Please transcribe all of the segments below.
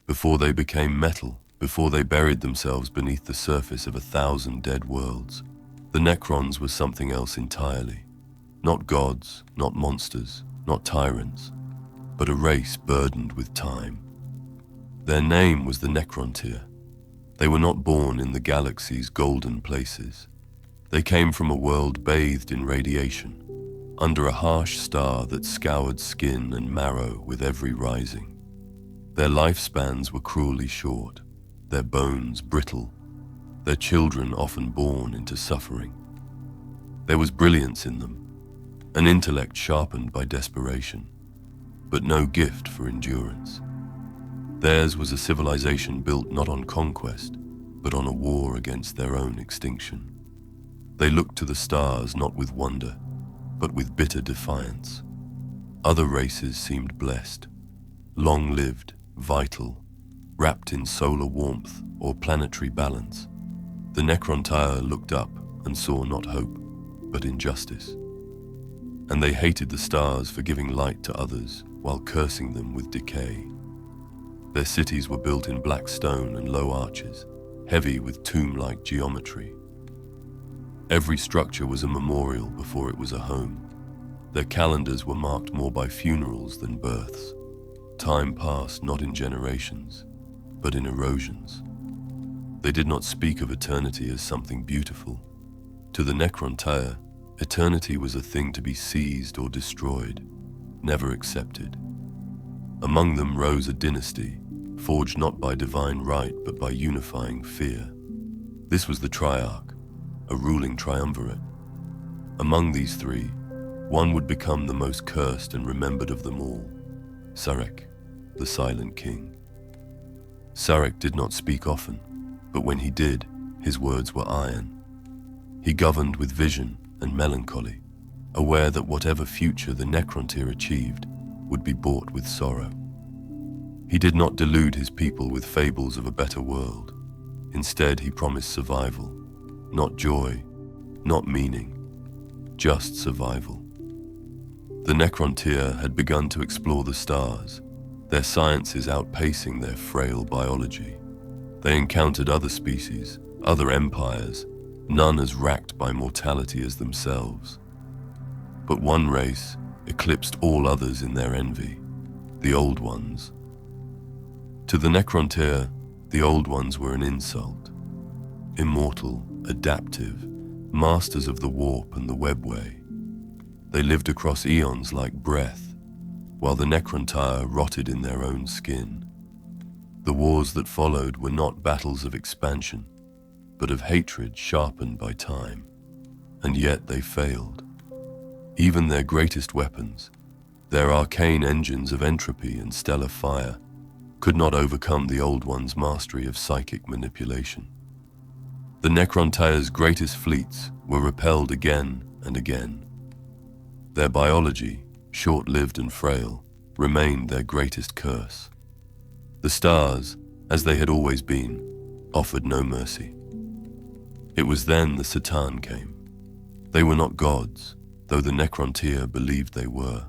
before they became metal, before they buried themselves beneath the surface of 1,000 dead worlds. The Necrons were something else entirely. Not gods, not monsters, not tyrants, but a race burdened with time. Their name was the Necrontyr. They were not born in the galaxy's golden places. They came from a world bathed in radiation, under a harsh star that scoured skin and marrow with every rising. Their lifespans were cruelly short, their bones brittle, their children often born into suffering. There was brilliance in them, an intellect sharpened by desperation, but no gift for endurance. Theirs was a civilization built not on conquest, but on a war against their own extinction. They looked to the stars not with wonder, but with bitter defiance. Other races seemed blessed, long-lived, vital, wrapped in solar warmth or planetary balance. The Necrontyr looked up and saw not hope, but injustice. And they hated the stars for giving light to others while cursing them with decay. Their cities were built in black stone and low arches, heavy with tomb-like geometry. Every structure was a memorial before it was a home. Their calendars were marked more by funerals than births. Time passed not in generations, but in erosions. They did not speak of eternity as something beautiful. To the Necrontyr, eternity was a thing to be seized or destroyed, never accepted. Among them rose a dynasty, forged not by divine right but by unifying fear. This was the Triarch, a ruling triumvirate. Among these three, one would become the most cursed and remembered of them all, Sarek, the Silent King. Sarek did not speak often, but when he did, his words were iron. He governed with vision and melancholy, aware that whatever future the Necrontyr achieved would be bought with sorrow. He did not delude his people with fables of a better world. Instead, he promised survival, not joy, not meaning, just survival. The Necrontyr had begun to explore the stars, their sciences outpacing their frail biology. They encountered other species, other empires, none as racked by mortality as themselves. But one race eclipsed all others in their envy, the Old Ones. To the Necrontyr, the Old Ones were an insult. Immortal, adaptive, masters of the warp and the webway. They lived across eons like breath, while the Necrontyr rotted in their own skin. The wars that followed were not battles of expansion, but of hatred sharpened by time. And yet they failed. Even their greatest weapons, their arcane engines of entropy and stellar fire, could not overcome the Old Ones' mastery of psychic manipulation. The Necrontyr's greatest fleets were repelled again and again. Their biology, short-lived and frail, remained their greatest curse. The stars, as they had always been, offered no mercy. It was then the Satan came. They were not gods, though the Necrontyr believed they were.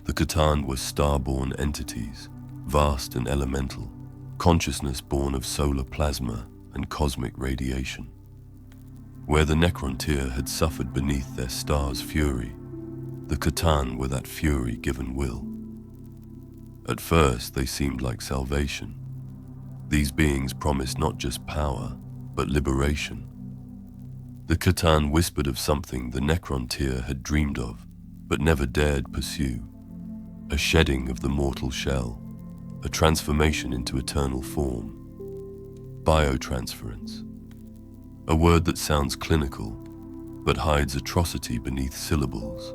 The Catan were star-born entities, vast and elemental, consciousness born of solar plasma and cosmic radiation. Where the Necrontyr had suffered beneath their star's fury, the Catan were that fury given will. At first, they seemed like salvation. These beings promised not just power, but liberation. The Catan whispered of something the Necrontyr had dreamed of, but never dared pursue. A shedding of the mortal shell, a transformation into eternal form. Biotransference. A word that sounds clinical, but hides atrocity beneath syllables.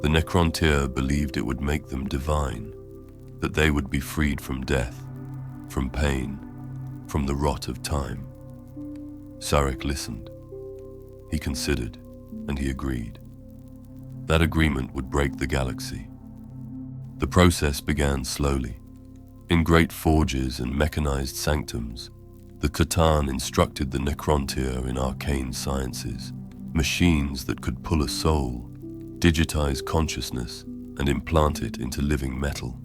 The Necrontyr believed it would make them divine, that they would be freed from death, from pain, from the rot of time. Sarek listened. He considered, and he agreed. That agreement would break the galaxy. The process began slowly. In great forges and mechanized sanctums, the Catan instructed the Necrontyr in arcane sciences, machines that could pull a soul, digitize consciousness, and implant it into living metal.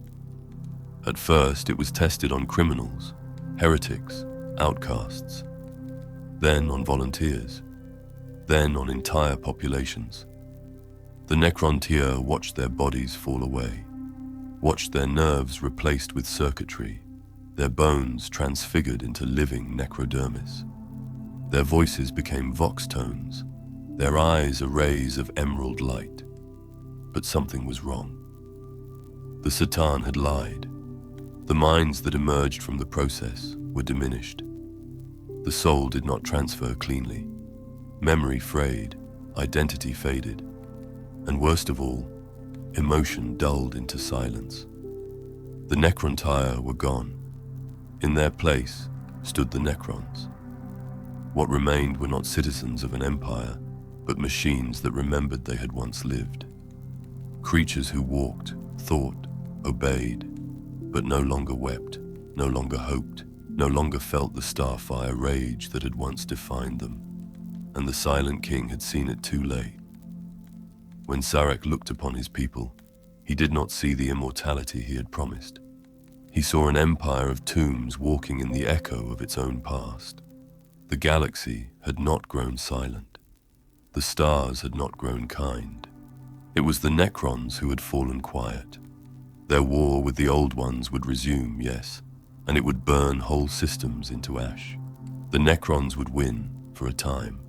At first, it was tested on criminals, heretics, outcasts, then on volunteers, then on entire populations. The Necrontyr watched their bodies fall away, watched their nerves replaced with circuitry, their bones transfigured into living necrodermis. Their voices became vox tones, their eyes arrays of emerald light. But something was wrong. The Satan had lied. The minds that emerged from the process were diminished. The soul did not transfer cleanly. Memory frayed, identity faded, and worst of all, emotion dulled into silence. The Necrontyr were gone. In their place stood the Necrons. What remained were not citizens of an empire, but machines that remembered they had once lived. Creatures who walked, thought, obeyed, but no longer wept, no longer hoped, no longer felt the starfire rage that had once defined them. And the Silent King had seen it too late. When Sarek looked upon his people, he did not see the immortality he had promised. He saw an empire of tombs walking in the echo of its own past. The galaxy had not grown silent. The stars had not grown kind. It was the Necrons who had fallen quiet. Their war with the old ones would resume, yes, and it would burn whole systems into ash. The Necrons would win for a time.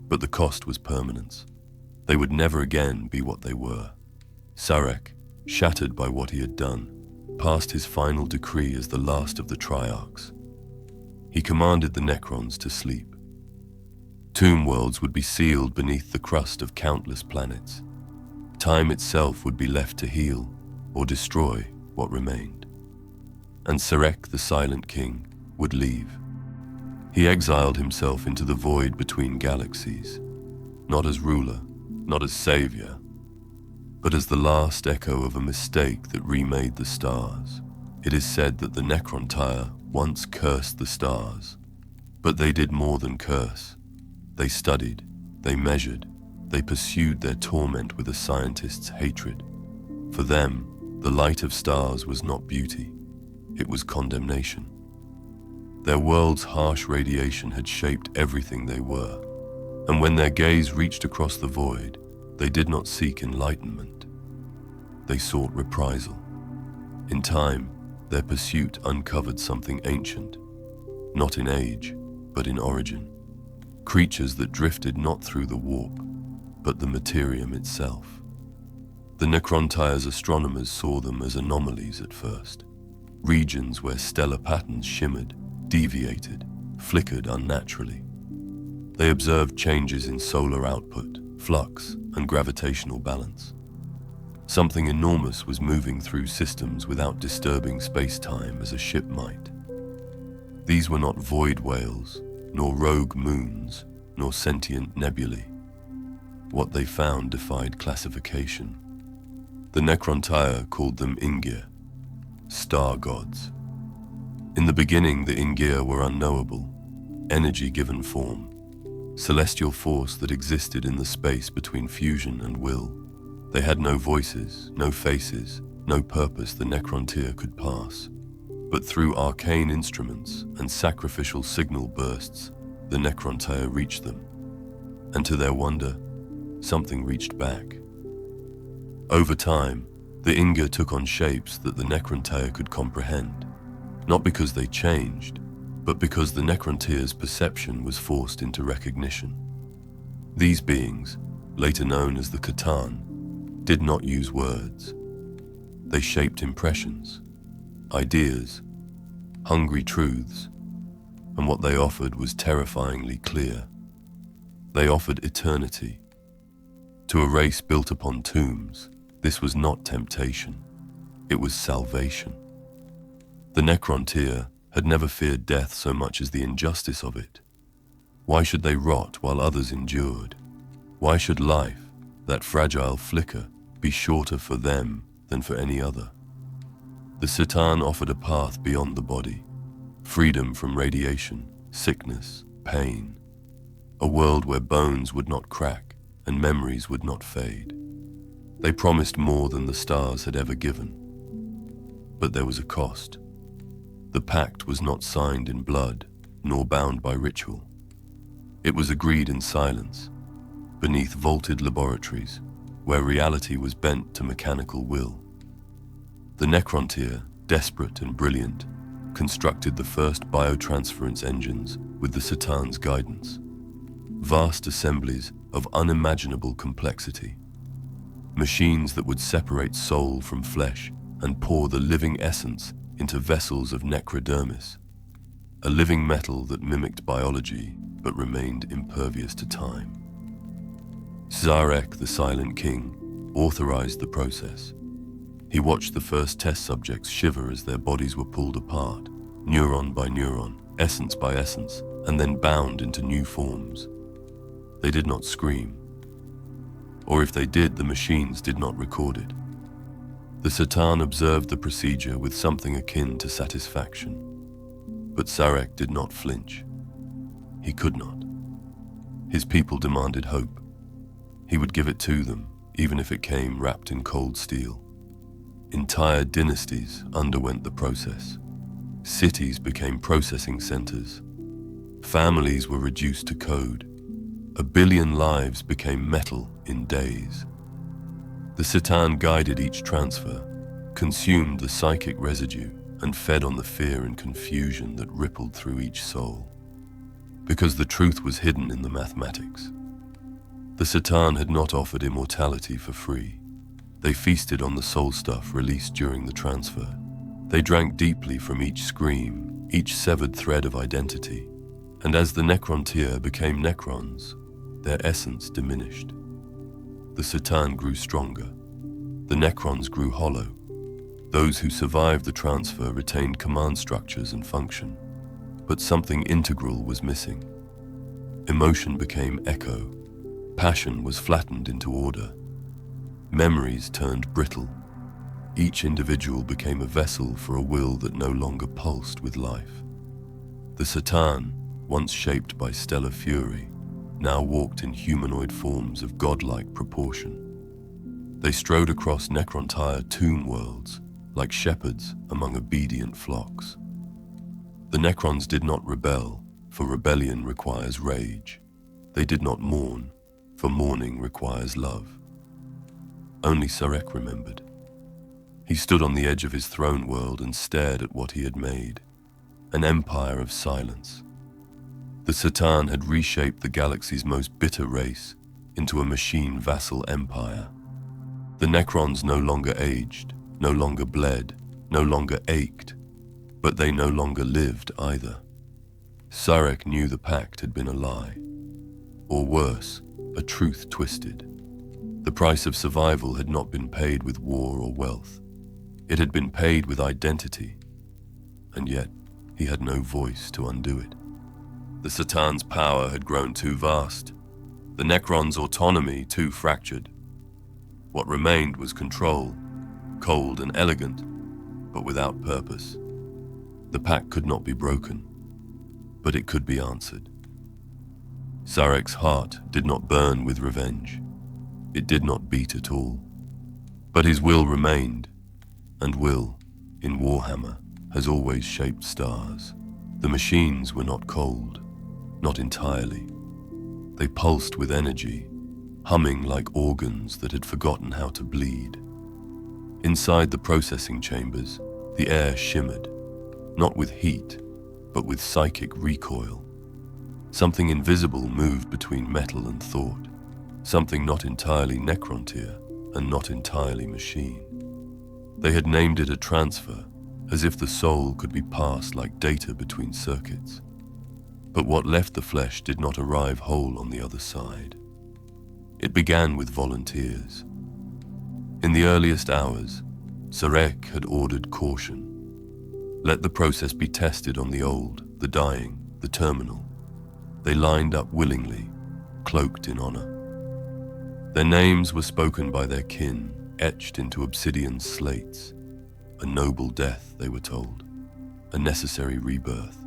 But the cost was permanence. They would never again be what they were. Sarek, shattered by what he had done, passed his final decree as the last of the Triarchs. He commanded the Necrons to sleep. Tomb worlds would be sealed beneath the crust of countless planets. Time itself would be left to heal or destroy what remained. And Sarek, the Silent King, would leave. He exiled himself into the void between galaxies, not as ruler, not as savior, but as the last echo of a mistake that remade the stars. It is said that the Necrontyr once cursed the stars, but they did more than curse. They studied, they measured, they pursued their torment with a scientist's hatred. For them, the light of stars was not beauty, it was condemnation. Their world's harsh radiation had shaped everything they were, and when their gaze reached across the void, they did not seek enlightenment. They sought reprisal. In time, their pursuit uncovered something ancient, not in age, but in origin. Creatures that drifted not through the warp, but the materium itself. The Necrontyr's astronomers saw them as anomalies at first, regions where stellar patterns shimmered, deviated, flickered unnaturally. They observed changes in solar output, flux, and gravitational balance. Something enormous was moving through systems without disturbing space-time as a ship might. These were not void whales, nor rogue moons, nor sentient nebulae. What they found defied classification. The Necrontyr called them Ingir, star gods. In the beginning, the Ingir were unknowable, energy given form, celestial force that existed in the space between fusion and will. They had no voices, no faces, no purpose the Necrontyr could pass. But through arcane instruments and sacrificial signal bursts, the Necrontyr reached them. And to their wonder, something reached back. Over time, the Ingir took on shapes that the Necrontyr could comprehend, not because they changed, but because the Necrontyr's perception was forced into recognition. These beings, later known as the Catan, did not use words. They shaped impressions, ideas, hungry truths, and what they offered was terrifyingly clear. They offered eternity. To a race built upon tombs, this was not temptation, it was salvation. The Necrontyr had never feared death so much as the injustice of it. Why should they rot while others endured? Why should life, that fragile flicker, be shorter for them than for any other? The Satan offered a path beyond the body, freedom from radiation, sickness, pain, a world where bones would not crack and memories would not fade. They promised more than the stars had ever given. But there was a cost. The pact was not signed in blood, nor bound by ritual. It was agreed in silence, beneath vaulted laboratories, where reality was bent to mechanical will. The Necrontyr, desperate and brilliant, constructed the first biotransference engines with the Satan's guidance. Vast assemblies of unimaginable complexity. Machines that would separate soul from flesh and pour the living essence into vessels of necrodermis. A living metal that mimicked biology but remained impervious to time. Zarek, the Silent King, authorized the process. He watched the first test subjects shiver as their bodies were pulled apart, neuron by neuron, essence by essence, and then bound into new forms. They did not scream. Or if they did, the machines did not record it. The Satan observed the procedure with something akin to satisfaction. But Zarek did not flinch. He could not. His people demanded hope. He would give it to them, even if it came wrapped in cold steel. Entire dynasties underwent the process. Cities became processing centers. Families were reduced to code. 1 billion lives became metal in days. The Satan guided each transfer, consumed the psychic residue, and fed on the fear and confusion that rippled through each soul. Because the truth was hidden in the mathematics. The Satan had not offered immortality for free. They feasted on the soul stuff released during the transfer. They drank deeply from each scream, each severed thread of identity. And as the Necrontyr became Necrons, their essence diminished. The Satan grew stronger. The Necrons grew hollow. Those who survived the transfer retained command structures and function. But something integral was missing. Emotion became echo. Passion was flattened into order. Memories turned brittle. Each individual became a vessel for a will that no longer pulsed with life. The Satan, once shaped by stellar fury, now walked in humanoid forms of godlike proportion. They strode across Necrontyr tomb worlds, like shepherds among obedient flocks. The Necrons did not rebel, for rebellion requires rage. They did not mourn, for mourning requires love. Only Zarek remembered. He stood on the edge of his throne world and stared at what he had made, an empire of silence. The Satan had reshaped the galaxy's most bitter race into a machine vassal empire. The Necrons no longer aged, no longer bled, no longer ached, but they no longer lived either. Zarek knew the Pact had been a lie, or worse, a truth twisted. The price of survival had not been paid with war or wealth. It had been paid with identity, and yet he had no voice to undo it. The Satan's power had grown too vast, the Necrons' autonomy too fractured. What remained was control, cold and elegant, but without purpose. The Pact could not be broken, but it could be answered. Zarek's heart did not burn with revenge. It did not beat at all. But his will remained, and will, in Warhammer, has always shaped stars. The machines were not cold, not entirely. They pulsed with energy, humming like organs that had forgotten how to bleed. Inside the processing chambers, the air shimmered, not with heat, but with psychic recoil. Something invisible moved between metal and thought, something not entirely Necrontyr and not entirely machine. They had named it a transfer, as if the soul could be passed like data between circuits. But what left the flesh did not arrive whole on the other side. It began with volunteers. In the earliest hours, Zarek had ordered caution. Let the process be tested on the old, the dying, the terminal. They lined up willingly, cloaked in honor. Their names were spoken by their kin, etched into obsidian slates. A noble death, they were told, a necessary rebirth.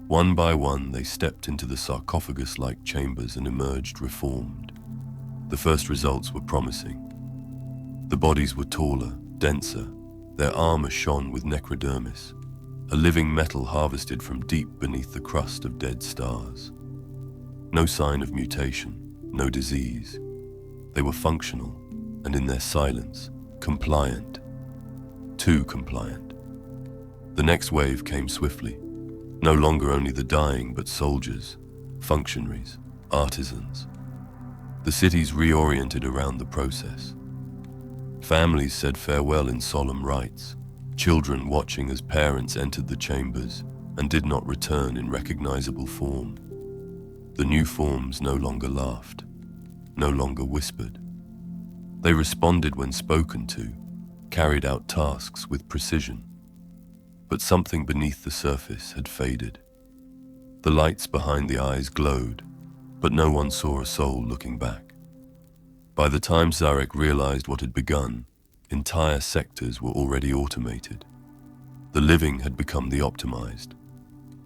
One by one, they stepped into the sarcophagus-like chambers and emerged reformed. The first results were promising. The bodies were taller, denser, Their armor shone with necrodermis, a living metal harvested from deep beneath the crust of dead stars. No sign of mutation, no disease. They were functional, and in their silence, compliant. Too compliant. The next wave came swiftly. No longer only the dying, but soldiers, functionaries, artisans. The cities reoriented around the process. Families said farewell in solemn rites, children watching as parents entered the chambers and did not return in recognizable form. The new forms no longer laughed, no longer whispered. They responded when spoken to, carried out tasks with precision. But something beneath the surface had faded. The lights behind the eyes glowed, but no one saw a soul looking back. By the time Zarek realized what had begun, entire sectors were already automated. The living had become the optimized,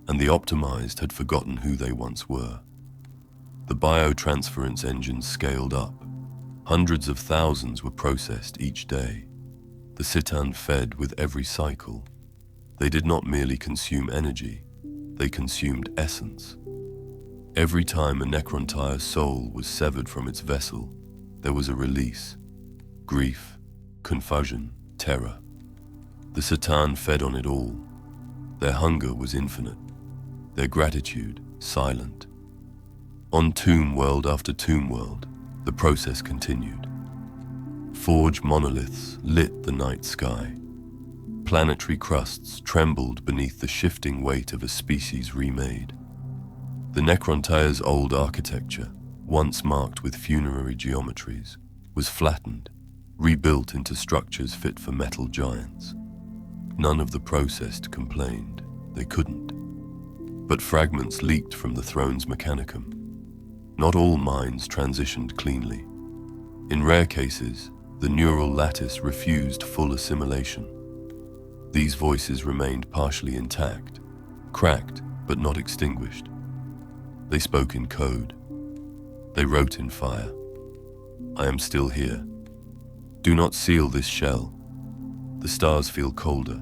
and the optimized had forgotten who they once were. The biotransference engines scaled up. Hundreds of thousands were processed each day. The Citan fed with every cycle. They did not merely consume energy, they consumed essence. Every time a Necrontyr's soul was severed from its vessel, there was a release. Grief, confusion, terror. The Citan fed on it all. Their hunger was infinite, their gratitude silent. On tomb world after tomb world, the process continued. Forged monoliths lit the night sky. Planetary crusts trembled beneath the shifting weight of a species remade. The Necrontyr's old architecture, once marked with funerary geometries, was flattened, rebuilt into structures fit for metal giants. None of the processed complained. They couldn't. But fragments leaked from the throne's mechanicum. Not all minds transitioned cleanly. In rare cases, the neural lattice refused full assimilation. These voices remained partially intact, cracked but not extinguished. They spoke in code. They wrote in fire. I am still here. Do not seal this shell. The stars feel colder.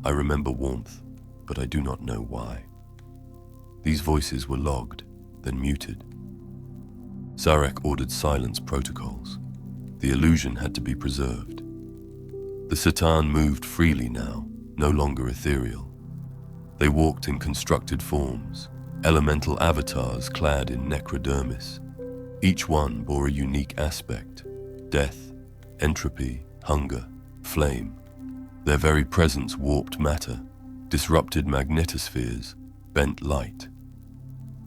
I remember warmth, but I do not know why. These voices were logged, then muted. Zarek ordered silence protocols. The illusion had to be preserved. The Citan moved freely now, no longer ethereal. They walked in constructed forms, elemental avatars clad in necrodermis. Each one bore a unique aspect: death, entropy, hunger, flame. Their very presence warped matter, disrupted magnetospheres, bent light.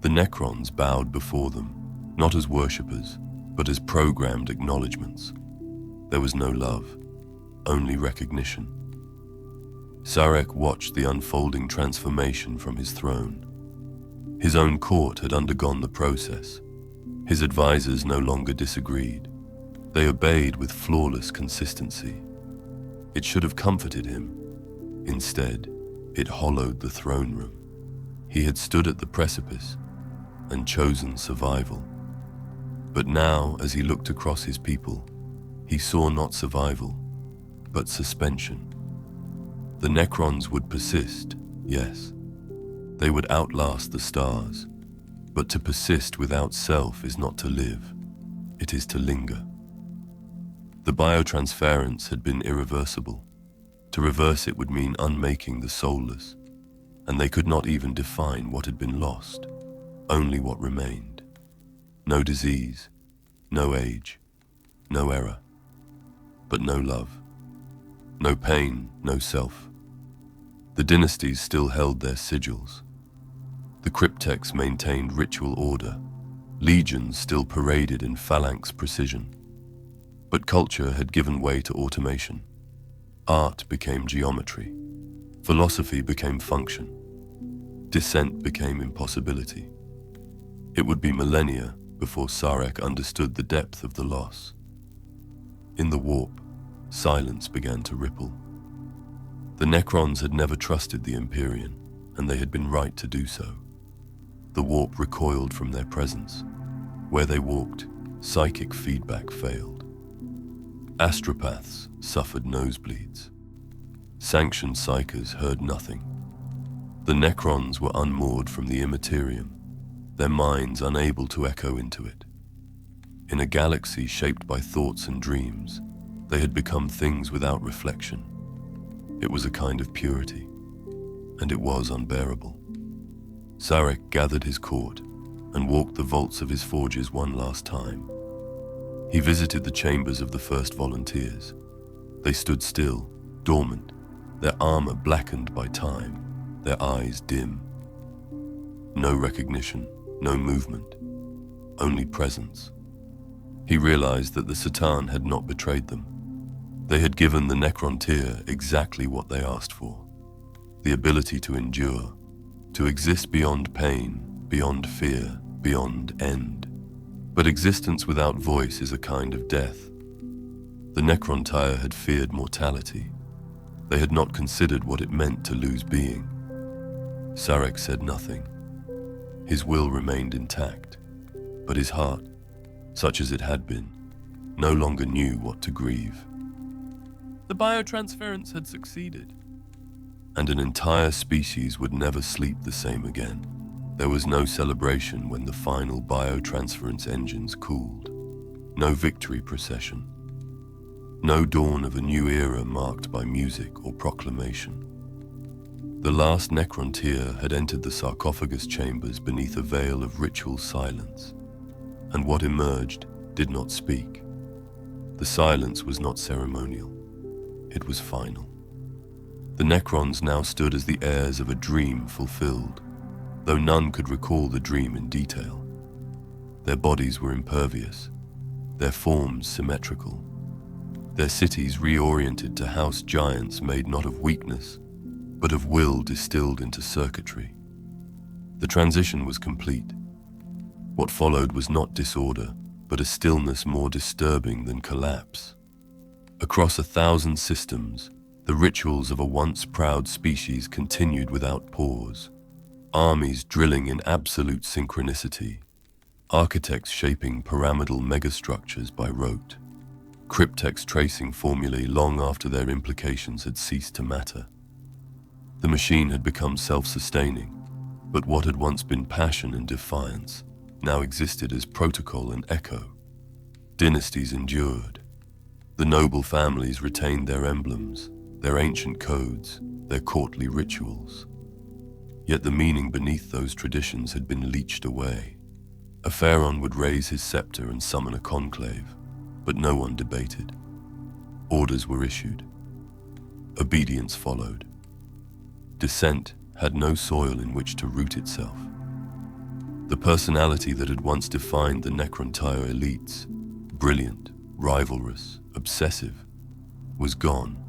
The Necrons bowed before them, not as worshippers, but as programmed acknowledgements. There was no love, only recognition. Zarek watched the unfolding transformation from his throne. His own court had undergone the process. His advisors no longer disagreed. They obeyed with flawless consistency. It should have comforted him. Instead, it hollowed the throne room. He had stood at the precipice and chosen survival. But now, as he looked across his people, he saw not survival, but suspension. The Necrons would persist, yes. They would outlast the stars, but to persist without self is not to live, it is to linger. The biotransference had been irreversible. To reverse it would mean unmaking the soulless, and they could not even define what had been lost, only what remained. No disease, no age, no error, but no love, no pain, no self. The dynasties still held their sigils. The cryptex maintained ritual order. Legions still paraded in phalanx precision. But culture had given way to automation. Art became geometry. Philosophy became function. Dissent became impossibility. It would be millennia before Zarek understood the depth of the loss. In the warp, silence began to ripple. The Necrons had never trusted the Empyrean, and they had been right to do so. The warp recoiled from their presence. Where they walked, psychic feedback failed. Astropaths suffered nosebleeds. sanctioned psychers heard nothing. The Necrons were unmoored from the immaterium, their minds unable to echo into it. In a galaxy shaped by thoughts and dreams, they had become things without reflection. It was a kind of purity, and it was unbearable. Sarek gathered his court and walked the vaults of his forges one last time. He visited the chambers of the first volunteers. They stood still, dormant, their armor blackened by time, their eyes dim. No recognition, no movement, only presence. He realized that the Satan had not betrayed them. They had given the Necrontyr exactly what they asked for: the ability to endure, to exist beyond pain, beyond fear, beyond end. But existence without voice is a kind of death. The Necrontyr had feared mortality. They had not considered what it meant to lose being. Sarek said nothing. His will remained intact, but his heart, such as it had been, no longer knew what to grieve. The biotransference had succeeded, and an entire species would never sleep the same again. There was no celebration when the final biotransference engines cooled, no victory procession, no dawn of a new era marked by music or proclamation. The last Necrontyr had entered the sarcophagus chambers beneath a veil of ritual silence, and what emerged did not speak. The silence was not ceremonial. It was final. The Necrons now stood as the heirs of a dream fulfilled, though none could recall the dream in detail. Their bodies were impervious, their forms symmetrical, their cities reoriented to house giants made not of weakness, but of will distilled into circuitry. The transition was complete. What followed was not disorder, but a stillness more disturbing than collapse. Across 1,000 systems, the rituals of a once proud species continued without pause. Armies drilling in absolute synchronicity, architects shaping pyramidal megastructures by rote, cryptex tracing formulae long after their implications had ceased to matter. The machine had become self-sustaining, but what had once been passion and defiance now existed as protocol and echo. Dynasties endured. The noble families retained their emblems, their ancient codes, their courtly rituals. Yet the meaning beneath those traditions had been leached away. A pharaoh would raise his scepter and summon a conclave, but no one debated. Orders were issued. Obedience followed. Dissent had no soil in which to root itself. The personality that had once defined the Necrontyr elites, brilliant, rivalrous, obsessive, was gone,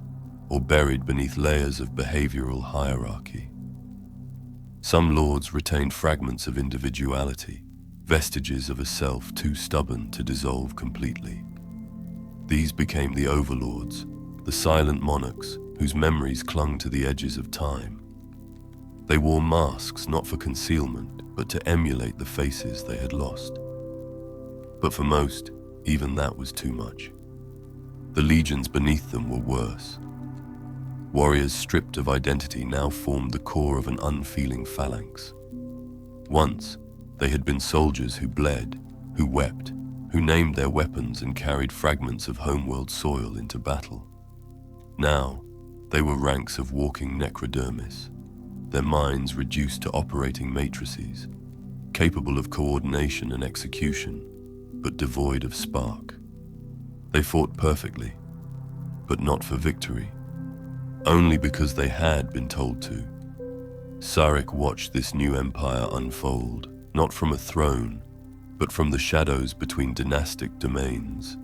or buried beneath layers of behavioral hierarchy. Some lords retained fragments of individuality, vestiges of a self too stubborn to dissolve completely. These became the overlords, the silent monarchs whose memories clung to the edges of time. They wore masks not for concealment, but to emulate the faces they had lost. But for most, even that was too much. The legions beneath them were worse. Warriors stripped of identity now formed the core of an unfeeling phalanx. Once, they had been soldiers who bled, who wept, who named their weapons and carried fragments of homeworld soil into battle. Now, they were ranks of walking necrodermis, their minds reduced to operating matrices, capable of coordination and execution, but devoid of spark. They fought perfectly, but not for victory, only because they had been told to. Sarek watched this new empire unfold, not from a throne, but from the shadows between dynastic domains.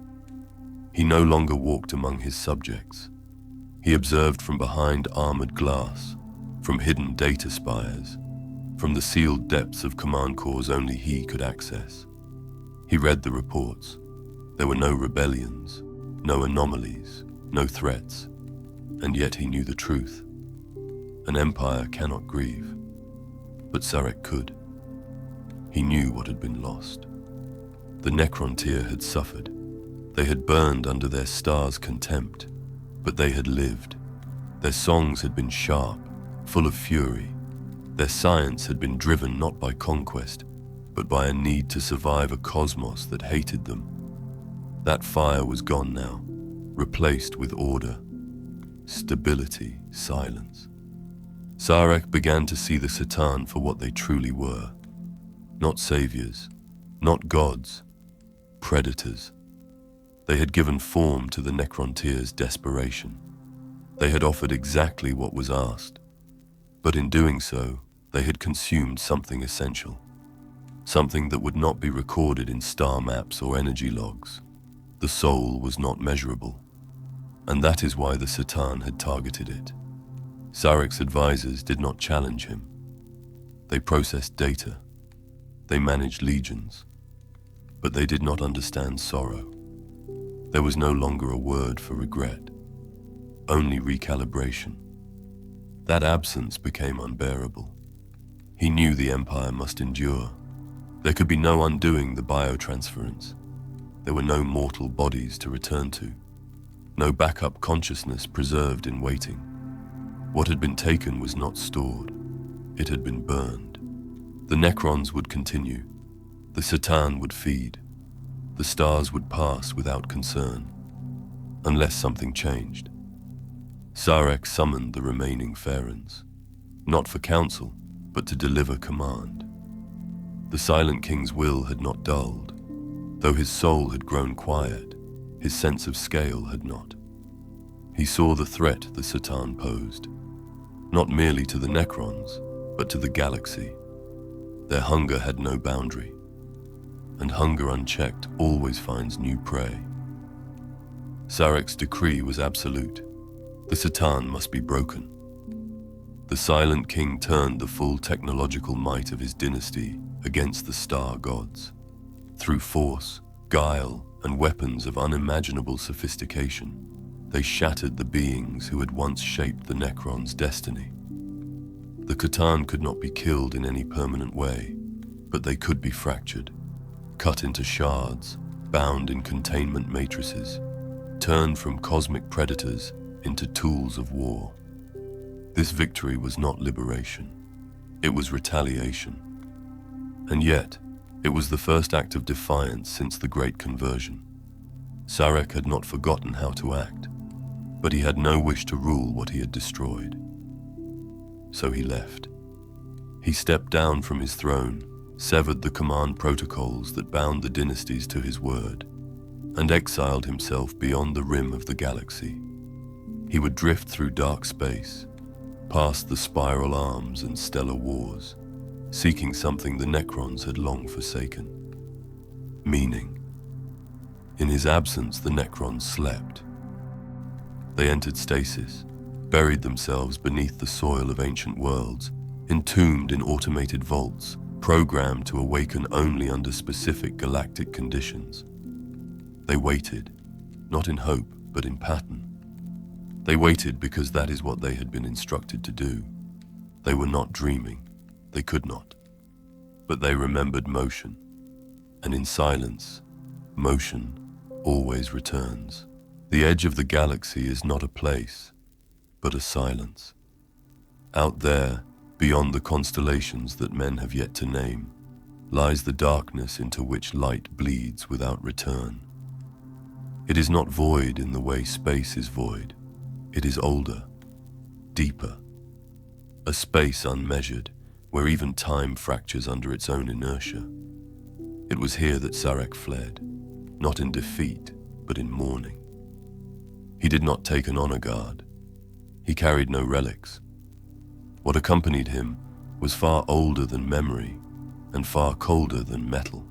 He no longer walked among his subjects. He observed from behind armored glass, from hidden data spires, from the sealed depths of command cores only he could access. He read the reports. There were no rebellions, no anomalies, no threats, and yet he knew the truth. An empire cannot grieve, but Sarek could. He knew what had been lost. The Necrontyr had suffered. They had burned under their star's contempt, but they had lived. Their songs had been sharp, full of fury. Their science had been driven not by conquest, but by a need to survive a cosmos that hated them. That fire was gone now, replaced with order, stability, silence. Sarek began to see the C'tan for what they truly were. Not saviors, not gods, predators. They had given form to the Necrontyr's desperation. They had offered exactly what was asked, but in doing so, they had consumed something essential, something that would not be recorded in star maps or energy logs. The soul was not measurable, and that is why the C'tan had targeted it. Sarek's advisors did not challenge him. They processed data. They managed legions, but they did not understand sorrow. There was no longer a word for regret, only recalibration. That absence became unbearable. He knew the Empire must endure. There could be no undoing the biotransference. There were no mortal bodies to return to, no backup consciousness preserved in waiting. What had been taken was not stored. It had been burned. The Necrons would continue. The C'tan would feed. The stars would pass without concern, unless something changed. Sarek summoned the remaining Pharaons, not for counsel, but to deliver command. The Silent King's will had not dulled. Though his soul had grown quiet, his sense of scale had not. He saw the threat the C'tan posed, not merely to the Necrons, but to the galaxy. Their hunger had no boundary, and hunger unchecked always finds new prey. Sarek's decree was absolute. The C'tan must be broken. The Silent King turned the full technological might of his dynasty against the star gods. Through force, guile, and weapons of unimaginable sophistication, they shattered the beings who had once shaped the Necrons' destiny. The C'tan could not be killed in any permanent way, but they could be fractured, cut into shards, bound in containment matrices, turned from cosmic predators into tools of war. This victory was not liberation. It was retaliation. And yet, it was the first act of defiance since the Great Conversion. Sarek had not forgotten how to act, but he had no wish to rule what he had destroyed. So he left. He stepped down from his throne, severed the command protocols that bound the dynasties to his word, and exiled himself beyond the rim of the galaxy. He would drift through dark space, past the spiral arms and stellar wars, seeking something the Necrons had long forsaken: meaning. In his absence, the Necrons slept. They entered stasis, buried themselves beneath the soil of ancient worlds, entombed in automated vaults, programmed to awaken only under specific galactic conditions. They waited, not in hope, but in pattern. They waited because that is what they had been instructed to do. They were not dreaming. They could not. But they remembered motion. And in silence, motion always returns. The edge of the galaxy is not a place, but a silence. Out there, beyond the constellations that men have yet to name, lies the darkness into which light bleeds without return. It is not void in the way space is void. It is older, deeper. A space unmeasured, where even time fractures under its own inertia. It was here that Sarek fled, not in defeat, but in mourning. He did not take an honor guard. He carried no relics. What accompanied him was far older than memory and far colder than metal.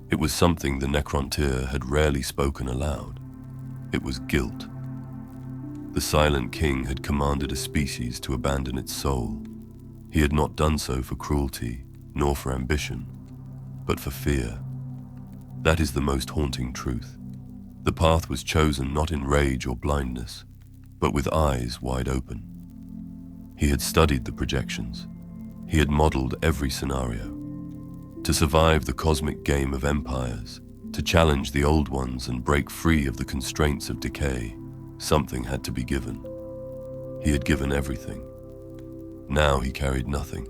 It was something the Necrontyr had rarely spoken aloud. It was guilt. The Silent King had commanded a species to abandon its soul. He had not done so for cruelty, nor for ambition, but for fear. That is the most haunting truth. The path was chosen not in rage or blindness, but with eyes wide open. He had studied the projections. He had modeled every scenario. To survive the cosmic game of empires, to challenge the old ones and break free of the constraints of decay, something had to be given. He had given everything. Now he carried nothing.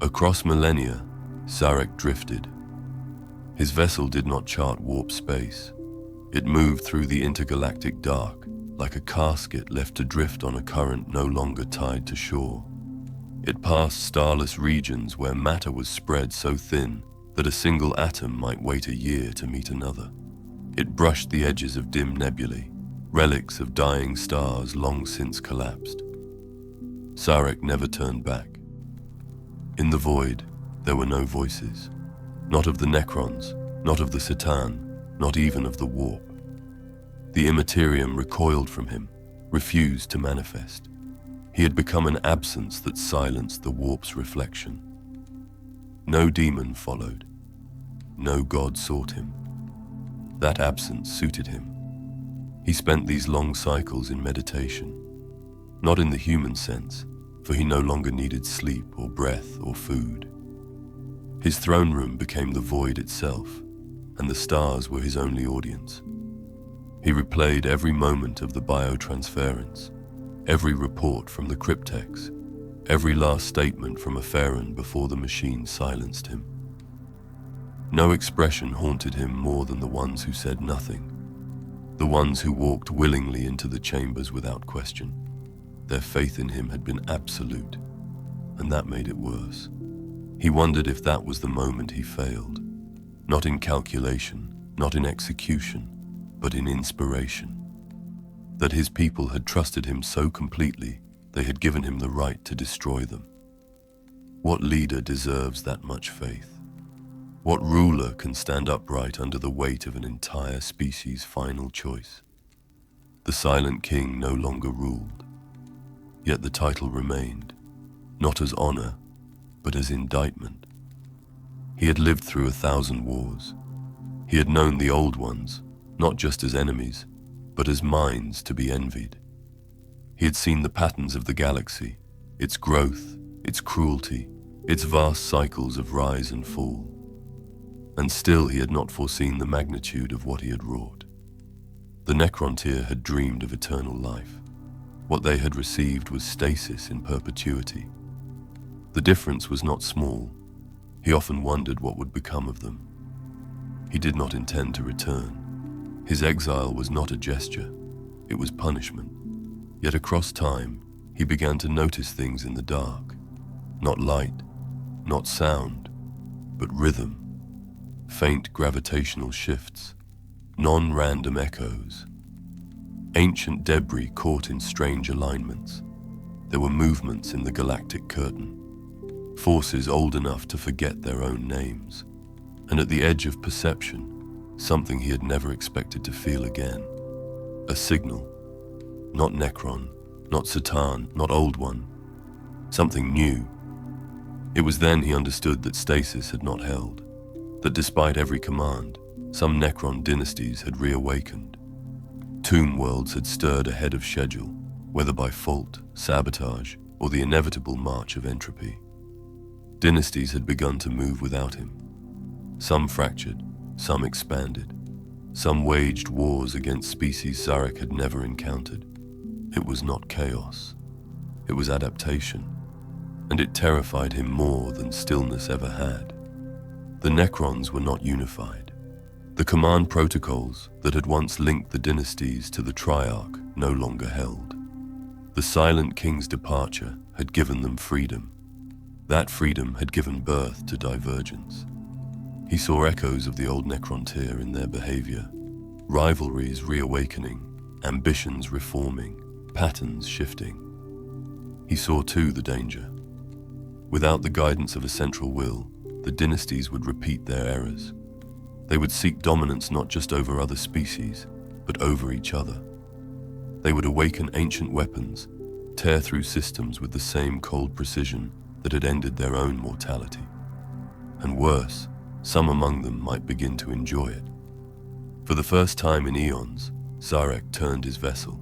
Across millennia, Sarek drifted. His vessel did not chart warp space. It moved through the intergalactic dark, like a casket left to drift on a current no longer tied to shore. It passed starless regions where matter was spread so thin that a single atom might wait a year to meet another. It brushed the edges of dim nebulae, relics of dying stars long since collapsed. Sarek never turned back. In the void, there were no voices. Not of the Necrons, not of the Satan, not even of the warp. The Immaterium recoiled from him, refused to manifest. He had become an absence that silenced the warp's reflection. No demon followed. No god sought him. That absence suited him. He spent these long cycles in meditation, not in the human sense, for he no longer needed sleep or breath or food. His throne room became the void itself, and the stars were his only audience. He replayed every moment of the biotransference, every report from the cryptex, every last statement from a Pharaon before the machine silenced him. No expression haunted him more than the ones who said nothing, the ones who walked willingly into the chambers without question. Their faith in him had been absolute, and that made it worse. He wondered if that was the moment he failed, not in calculation, not in execution, but in inspiration. That his people had trusted him so completely, they had given him the right to destroy them. What leader deserves that much faith? What ruler can stand upright under the weight of an entire species' final choice? The silent king no longer ruled, yet the title remained, not as honor, but as indictment. He had lived through 1,000 wars. He had known the old ones, not just as enemies, but as minds to be envied. He had seen the patterns of the galaxy, its growth, its cruelty, its vast cycles of rise and fall. And still he had not foreseen the magnitude of what he had wrought. The Necrontyr had dreamed of eternal life. What they had received was stasis in perpetuity. The difference was not small. He often wondered what would become of them. He did not intend to return. His exile was not a gesture, it was punishment. Yet across time, he began to notice things in the dark. Not light, not sound, but rhythm. Faint gravitational shifts, non-random echoes. Ancient debris caught in strange alignments. There were movements in the galactic curtain. Forces old enough to forget their own names. And at the edge of perception, something he had never expected to feel again. A signal. Not Necron, not Satan, not Old One. Something new. It was then he understood that stasis had not held. That despite every command, some Necron dynasties had reawakened. Tomb worlds had stirred ahead of schedule, whether by fault, sabotage, or the inevitable march of entropy. Dynasties had begun to move without him. Some fractured, some expanded. Some waged wars against species Sarek had never encountered. It was not chaos. It was adaptation, and it terrified him more than stillness ever had. The Necrons were not unified. The command protocols that had once linked the dynasties to the Triarch no longer held. The Silent King's departure had given them freedom. That freedom had given birth to divergence. He saw echoes of the old Necrontyr in their behavior, rivalries reawakening, ambitions reforming, patterns shifting. He saw too the danger. Without the guidance of a central will, the dynasties would repeat their errors. They would seek dominance not just over other species, but over each other. They would awaken ancient weapons, tear through systems with the same cold precision that had ended their own mortality. And worse, some among them might begin to enjoy it. For the first time in eons, Sarek turned his vessel.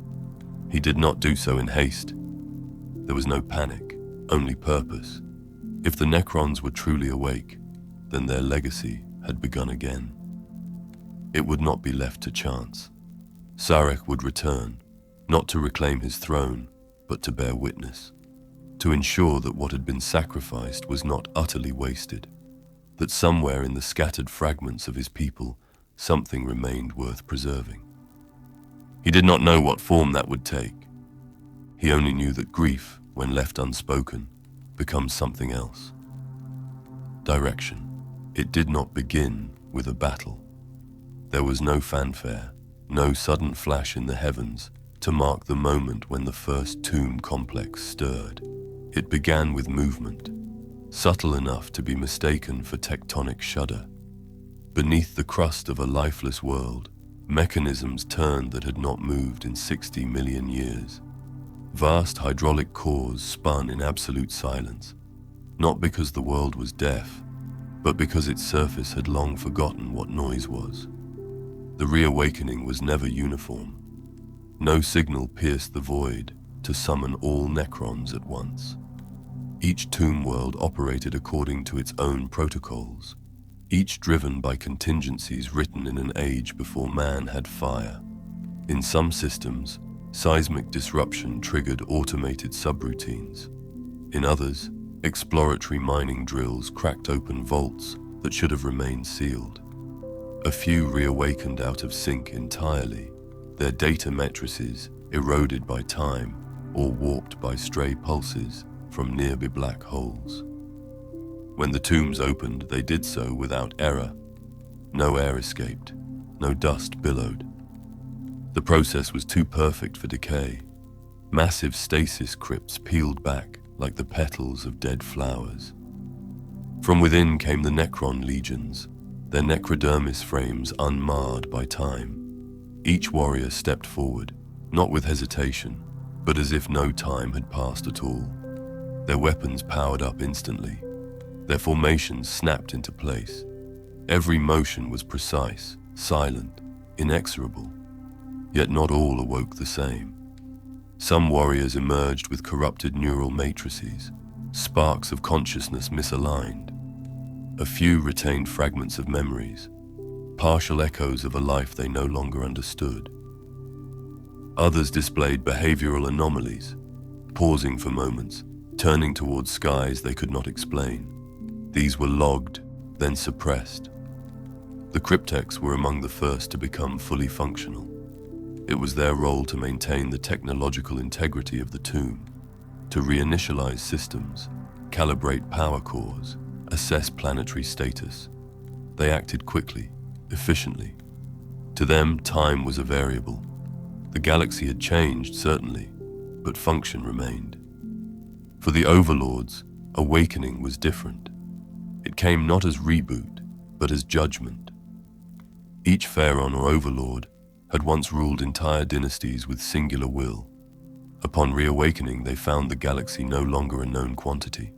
He did not do so in haste. There was no panic, only purpose. If the Necrons were truly awake, then their legacy had begun again. It would not be left to chance. Sarek would return, not to reclaim his throne, but to bear witness, to ensure that what had been sacrificed was not utterly wasted, that somewhere in the scattered fragments of his people, something remained worth preserving. He did not know what form that would take. He only knew that grief, when left unspoken, becomes something else. Direction. It did not begin with a battle. There was no fanfare, no sudden flash in the heavens to mark the moment when the first tomb complex stirred. It began with movement, subtle enough to be mistaken for tectonic shudder. Beneath the crust of a lifeless world, mechanisms turned that had not moved in 60 million years. Vast hydraulic cores spun in absolute silence, not because the world was deaf, but because its surface had long forgotten what noise was. The reawakening was never uniform. No signal pierced the void to summon all Necrons at once. Each tomb world operated according to its own protocols, each driven by contingencies written in an age before man had fire. In some systems, seismic disruption triggered automated subroutines. In others, exploratory mining drills cracked open vaults that should have remained sealed. A few reawakened out of sync entirely, their data matrices eroded by time or warped by stray pulses from nearby black holes. When the tombs opened, they did so without error. No air escaped, no dust billowed. The process was too perfect for decay. Massive stasis crypts peeled back like the petals of dead flowers. From within came the Necron legions, their necrodermis frames unmarred by time. Each warrior stepped forward, not with hesitation, but as if no time had passed at all. Their weapons powered up instantly. Their formations snapped into place. Every motion was precise, silent, inexorable. Yet not all awoke the same. Some warriors emerged with corrupted neural matrices, sparks of consciousness misaligned. A few retained fragments of memories, partial echoes of a life they no longer understood. Others displayed behavioral anomalies, pausing for moments, turning towards skies they could not explain. These were logged, then suppressed. The cryptechs were among the first to become fully functional. It was their role to maintain the technological integrity of the tomb, to reinitialize systems, calibrate power cores, assess planetary status. They acted quickly, efficiently. To them, time was a variable. The galaxy had changed, certainly, but function remained. For the overlords, awakening was different. It came not as reboot, but as judgment. Each pharaoh or overlord had once ruled entire dynasties with singular will. Upon reawakening, they found the galaxy no longer a known quantity.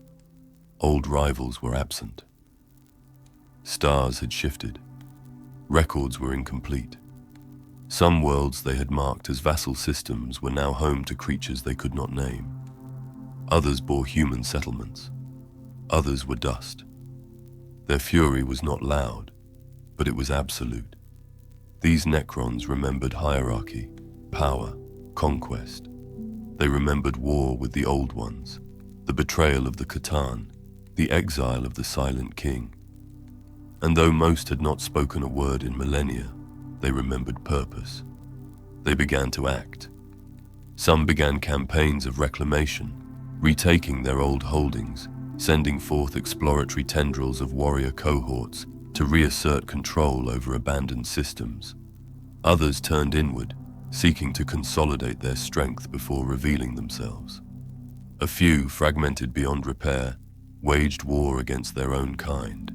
Old rivals were absent. Stars had shifted. Records were incomplete. Some worlds they had marked as vassal systems were now home to creatures they could not name. Others bore human settlements. Others were dust. Their fury was not loud, but it was absolute. These Necrons remembered hierarchy, power, conquest. They remembered war with the Old Ones, the betrayal of the Catan, the exile of the Silent King. And though most had not spoken a word in millennia, they remembered purpose. They began to act. Some began campaigns of reclamation, retaking their old holdings, sending forth exploratory tendrils of warrior cohorts to reassert control over abandoned systems. Others turned inward, seeking to consolidate their strength before revealing themselves. A few, fragmented beyond repair, waged war against their own kind,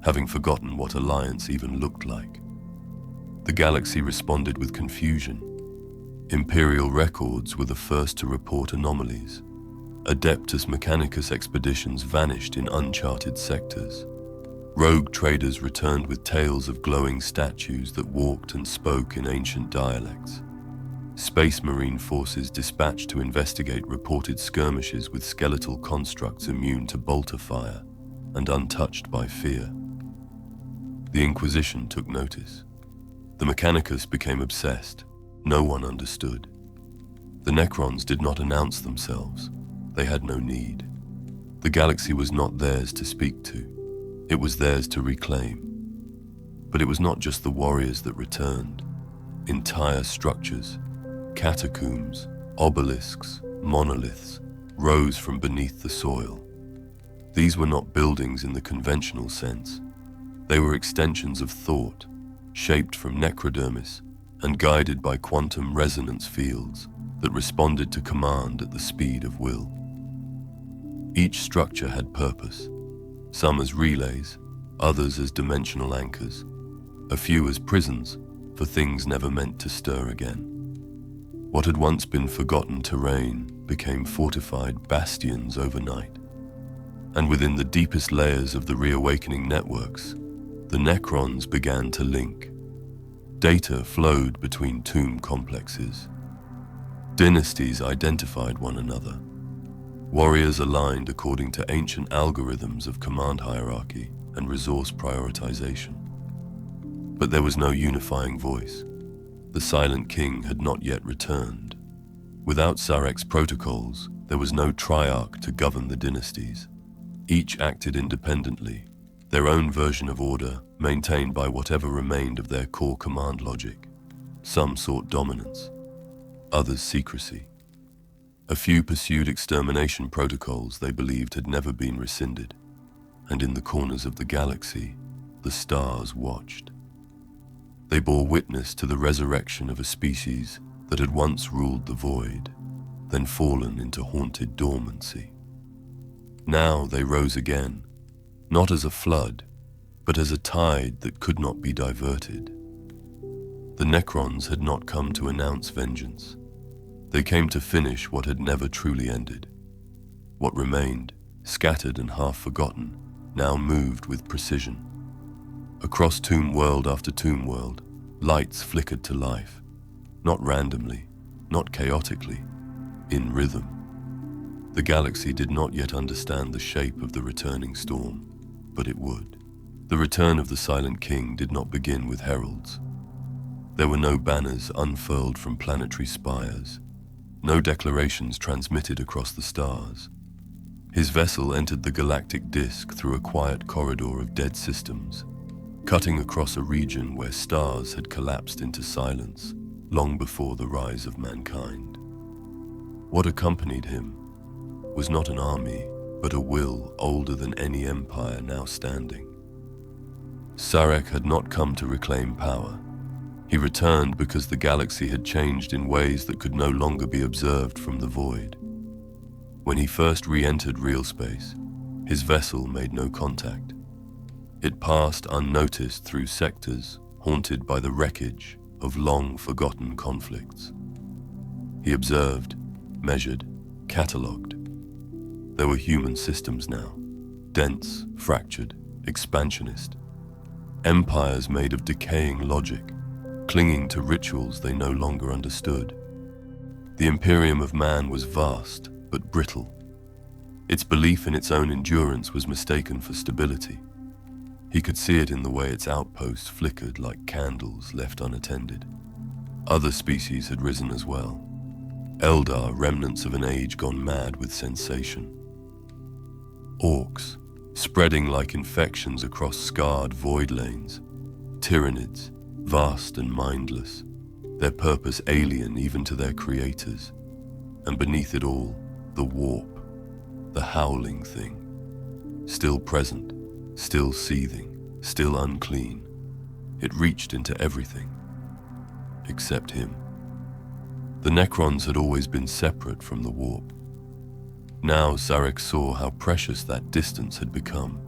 having forgotten what alliance even looked like. The galaxy responded with confusion. Imperial records were the first to report anomalies. Adeptus Mechanicus expeditions vanished in uncharted sectors. Rogue traders returned with tales of glowing statues that walked and spoke in ancient dialects. Space Marine forces dispatched to investigate reported skirmishes with skeletal constructs immune to bolter fire and untouched by fear. The Inquisition took notice. The Mechanicus became obsessed. No one understood. The Necrons did not announce themselves. They had no need. The galaxy was not theirs to speak to. It was theirs to reclaim. But it was not just the warriors that returned. Entire structures, catacombs, obelisks, monoliths, rose from beneath the soil. These were not buildings in the conventional sense. They were extensions of thought, shaped from necrodermis and guided by quantum resonance fields that responded to command at the speed of will. Each structure had purpose, some as relays, others as dimensional anchors, a few as prisons for things never meant to stir again. What had once been forgotten terrain became fortified bastions overnight. And within the deepest layers of the Reawakening networks, the Necrons began to link. Data flowed between tomb complexes. Dynasties identified one another. Warriors aligned according to ancient algorithms of command hierarchy and resource prioritization. But there was no unifying voice. The Silent King had not yet returned. Without Sarek's protocols, there was no triarch to govern the dynasties. Each acted independently, their own version of order maintained by whatever remained of their core command logic. Some sought dominance, others secrecy. A few pursued extermination protocols they believed had never been rescinded, and in the corners of the galaxy, the stars watched. They bore witness to the resurrection of a species that had once ruled the void, then fallen into haunted dormancy. Now they rose again, not as a flood, but as a tide that could not be diverted. The Necrons had not come to announce vengeance. They came to finish what had never truly ended. What remained, scattered and half forgotten, now moved with precision. Across tomb world after tomb world, lights flickered to life, not randomly, not chaotically, in rhythm. The galaxy did not yet understand the shape of the returning storm, but it would. The return of the Silent King did not begin with heralds. There were no banners unfurled from planetary spires, no declarations transmitted across the stars. His vessel entered the galactic disk through a quiet corridor of dead systems, cutting across a region where stars had collapsed into silence long before the rise of mankind. What accompanied him was not an army, but a will older than any empire now standing. Sarek had not come to reclaim power. He returned because the galaxy had changed in ways that could no longer be observed from the void. When he first re-entered real space, his vessel made no contact. It passed unnoticed through sectors haunted by the wreckage of long-forgotten conflicts. He observed, measured, catalogued. There were human systems now, dense, fractured, expansionist. Empires made of decaying logic, clinging to rituals they no longer understood. The Imperium of Man was vast, but brittle. Its belief in its own endurance was mistaken for stability. He could see it in the way its outposts flickered like candles left unattended. Other species had risen as well. Eldar, remnants of an age gone mad with sensation. Orcs, spreading like infections across scarred void lanes. Tyranids, vast and mindless, their purpose alien even to their creators. And beneath it all, the warp, the howling thing. Still present, still seething, still unclean. It reached into everything, except him. The Necrons had always been separate from the warp. Now Sarek saw how precious that distance had become.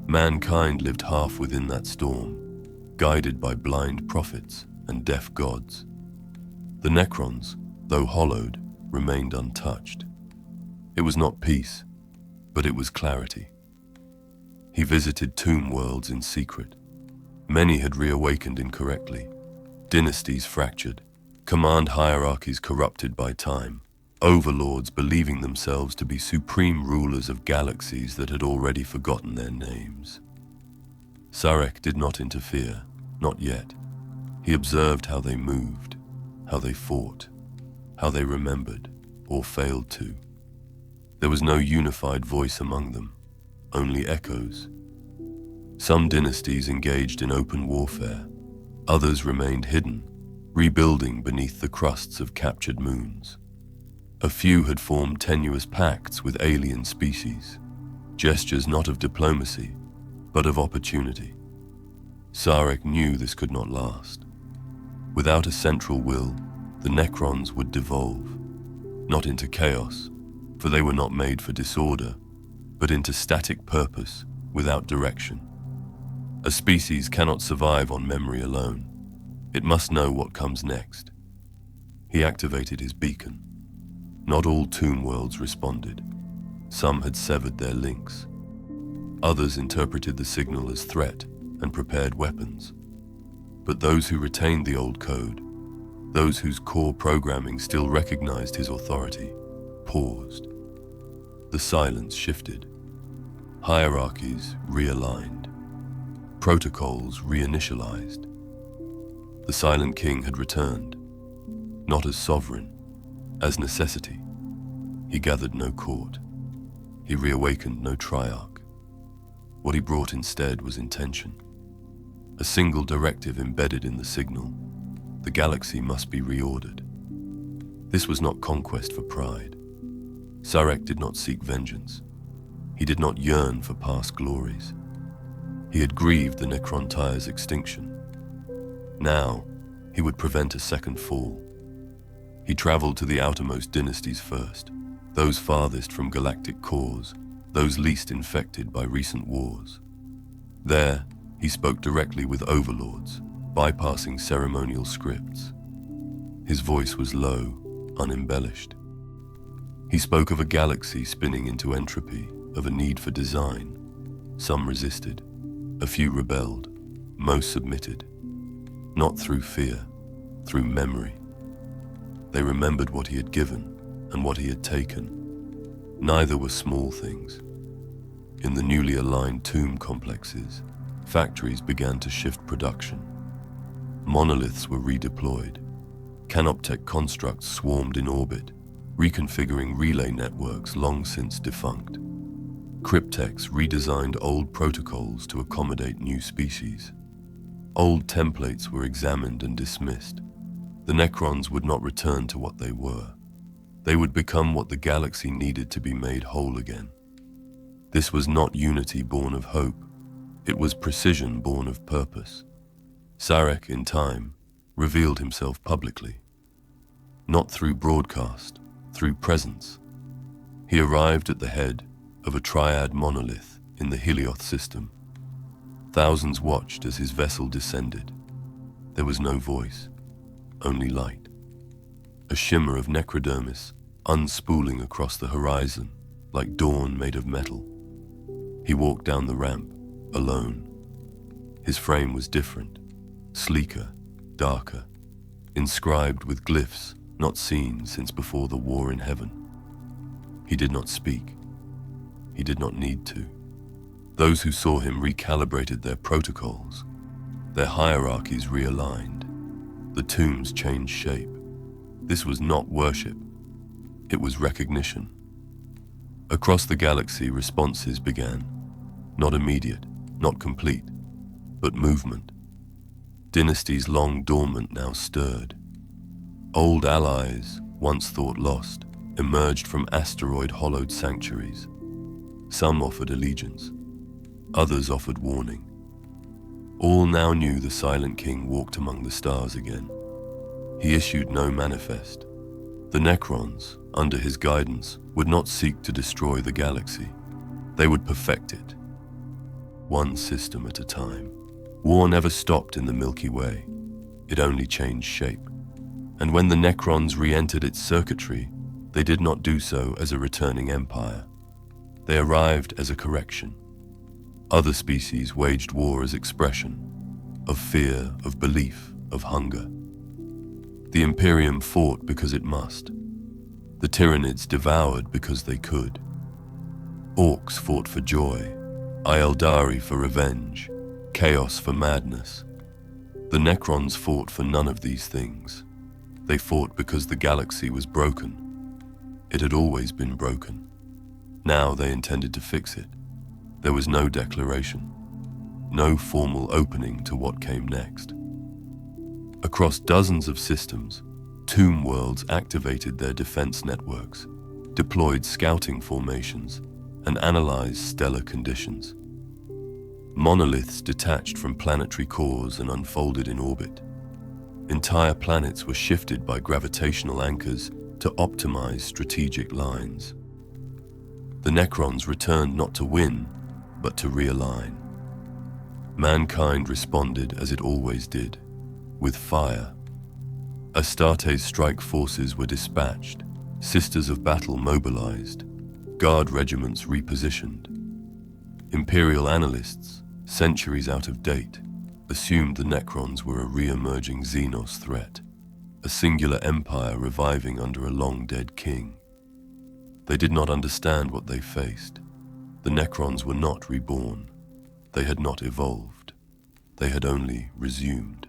Mankind lived half within that storm, guided by blind prophets and deaf gods. The Necrons, though hollowed, remained untouched. It was not peace, but it was clarity. He visited tomb worlds in secret. Many had reawakened incorrectly, dynasties fractured, command hierarchies corrupted by time, overlords believing themselves to be supreme rulers of galaxies that had already forgotten their names. Sarek did not interfere, not yet. He observed how they moved, how they fought, how they remembered, or failed to. There was no unified voice among them, only echoes. Some dynasties engaged in open warfare, others remained hidden, rebuilding beneath the crusts of captured moons. A few had formed tenuous pacts with alien species, gestures not of diplomacy, but of opportunity. Sarek knew this could not last. Without a central will, the Necrons would devolve, not into chaos, for they were not made for disorder, but into static purpose without direction. A species cannot survive on memory alone. It must know what comes next. He activated his beacon. Not all tomb worlds responded. Some had severed their links. Others interpreted the signal as threat and prepared weapons. But those who retained the old code, those whose core programming still recognized his authority, paused. The silence shifted. Hierarchies realigned. Protocols reinitialized. The Silent King had returned, not as sovereign, as necessity. He gathered no court. He reawakened no triarch. What he brought instead was intention. A single directive embedded in the signal. The galaxy must be reordered. This was not conquest for pride. Sarek did not seek vengeance. He did not yearn for past glories. He had grieved the Necrontyr's extinction. Now, he would prevent a second fall. He traveled to the outermost dynasties first, those farthest from galactic cores, those least infected by recent wars. There, he spoke directly with overlords, bypassing ceremonial scripts. His voice was low, unembellished. He spoke of a galaxy spinning into entropy, of a need for design. Some resisted, a few rebelled, most submitted. Not through fear, through memory. They remembered what he had given and what he had taken. Neither were small things. In the newly aligned tomb complexes, factories began to shift production. Monoliths were redeployed. Canoptech constructs swarmed in orbit, reconfiguring relay networks long since defunct. Cryptechs redesigned old protocols to accommodate new species. Old templates were examined and dismissed. The Necrons would not return to what they were. They would become what the galaxy needed to be made whole again. This was not unity born of hope. It was precision born of purpose. Sarek, in time, revealed himself publicly. Not through broadcast, through presence. He arrived at the head of a triad monolith in the Helioth system. Thousands watched as his vessel descended. There was no voice, only light. A shimmer of necrodermis unspooling across the horizon like dawn made of metal. He walked down the ramp, alone. His frame was different, sleeker, darker, inscribed with glyphs not seen since before the war in heaven. He did not speak. He did not need to. Those who saw him recalibrated their protocols. Their hierarchies realigned. The tombs changed shape. This was not worship. It was recognition. Across the galaxy, responses began. Not immediate, not complete, but movement. Dynasties long dormant now stirred. Old allies, once thought lost, emerged from asteroid-hollowed sanctuaries. Some offered allegiance. Others offered warning. All now knew the Silent King walked among the stars again. He issued no manifest. The Necrons, under his guidance, would not seek to destroy the galaxy. They would perfect it, one system at a time. War never stopped in the Milky Way. It only changed shape. And when the Necrons re-entered its circuitry, they did not do so as a returning empire. They arrived as a correction. Other species waged war as expression, of fear, of belief, of hunger. The Imperium fought because it must. The Tyranids devoured because they could. Orcs fought for joy, Eldari for revenge, Chaos for madness. The Necrons fought for none of these things. They fought because the galaxy was broken. It had always been broken. Now they intended to fix it. There was no declaration, no formal opening to what came next. Across dozens of systems, tomb worlds activated their defense networks, deployed scouting formations, and analyzed stellar conditions. Monoliths detached from planetary cores and unfolded in orbit. Entire planets were shifted by gravitational anchors to optimize strategic lines. The Necrons returned not to win, but to realign. Mankind responded as it always did, with fire. Astarte's strike forces were dispatched, Sisters of Battle mobilized, guard regiments repositioned. Imperial analysts, centuries out of date, assumed the Necrons were a re-emerging Xenos threat, a singular empire reviving under a long-dead king. They did not understand what they faced. The Necrons were not reborn. They had not evolved. They had only resumed.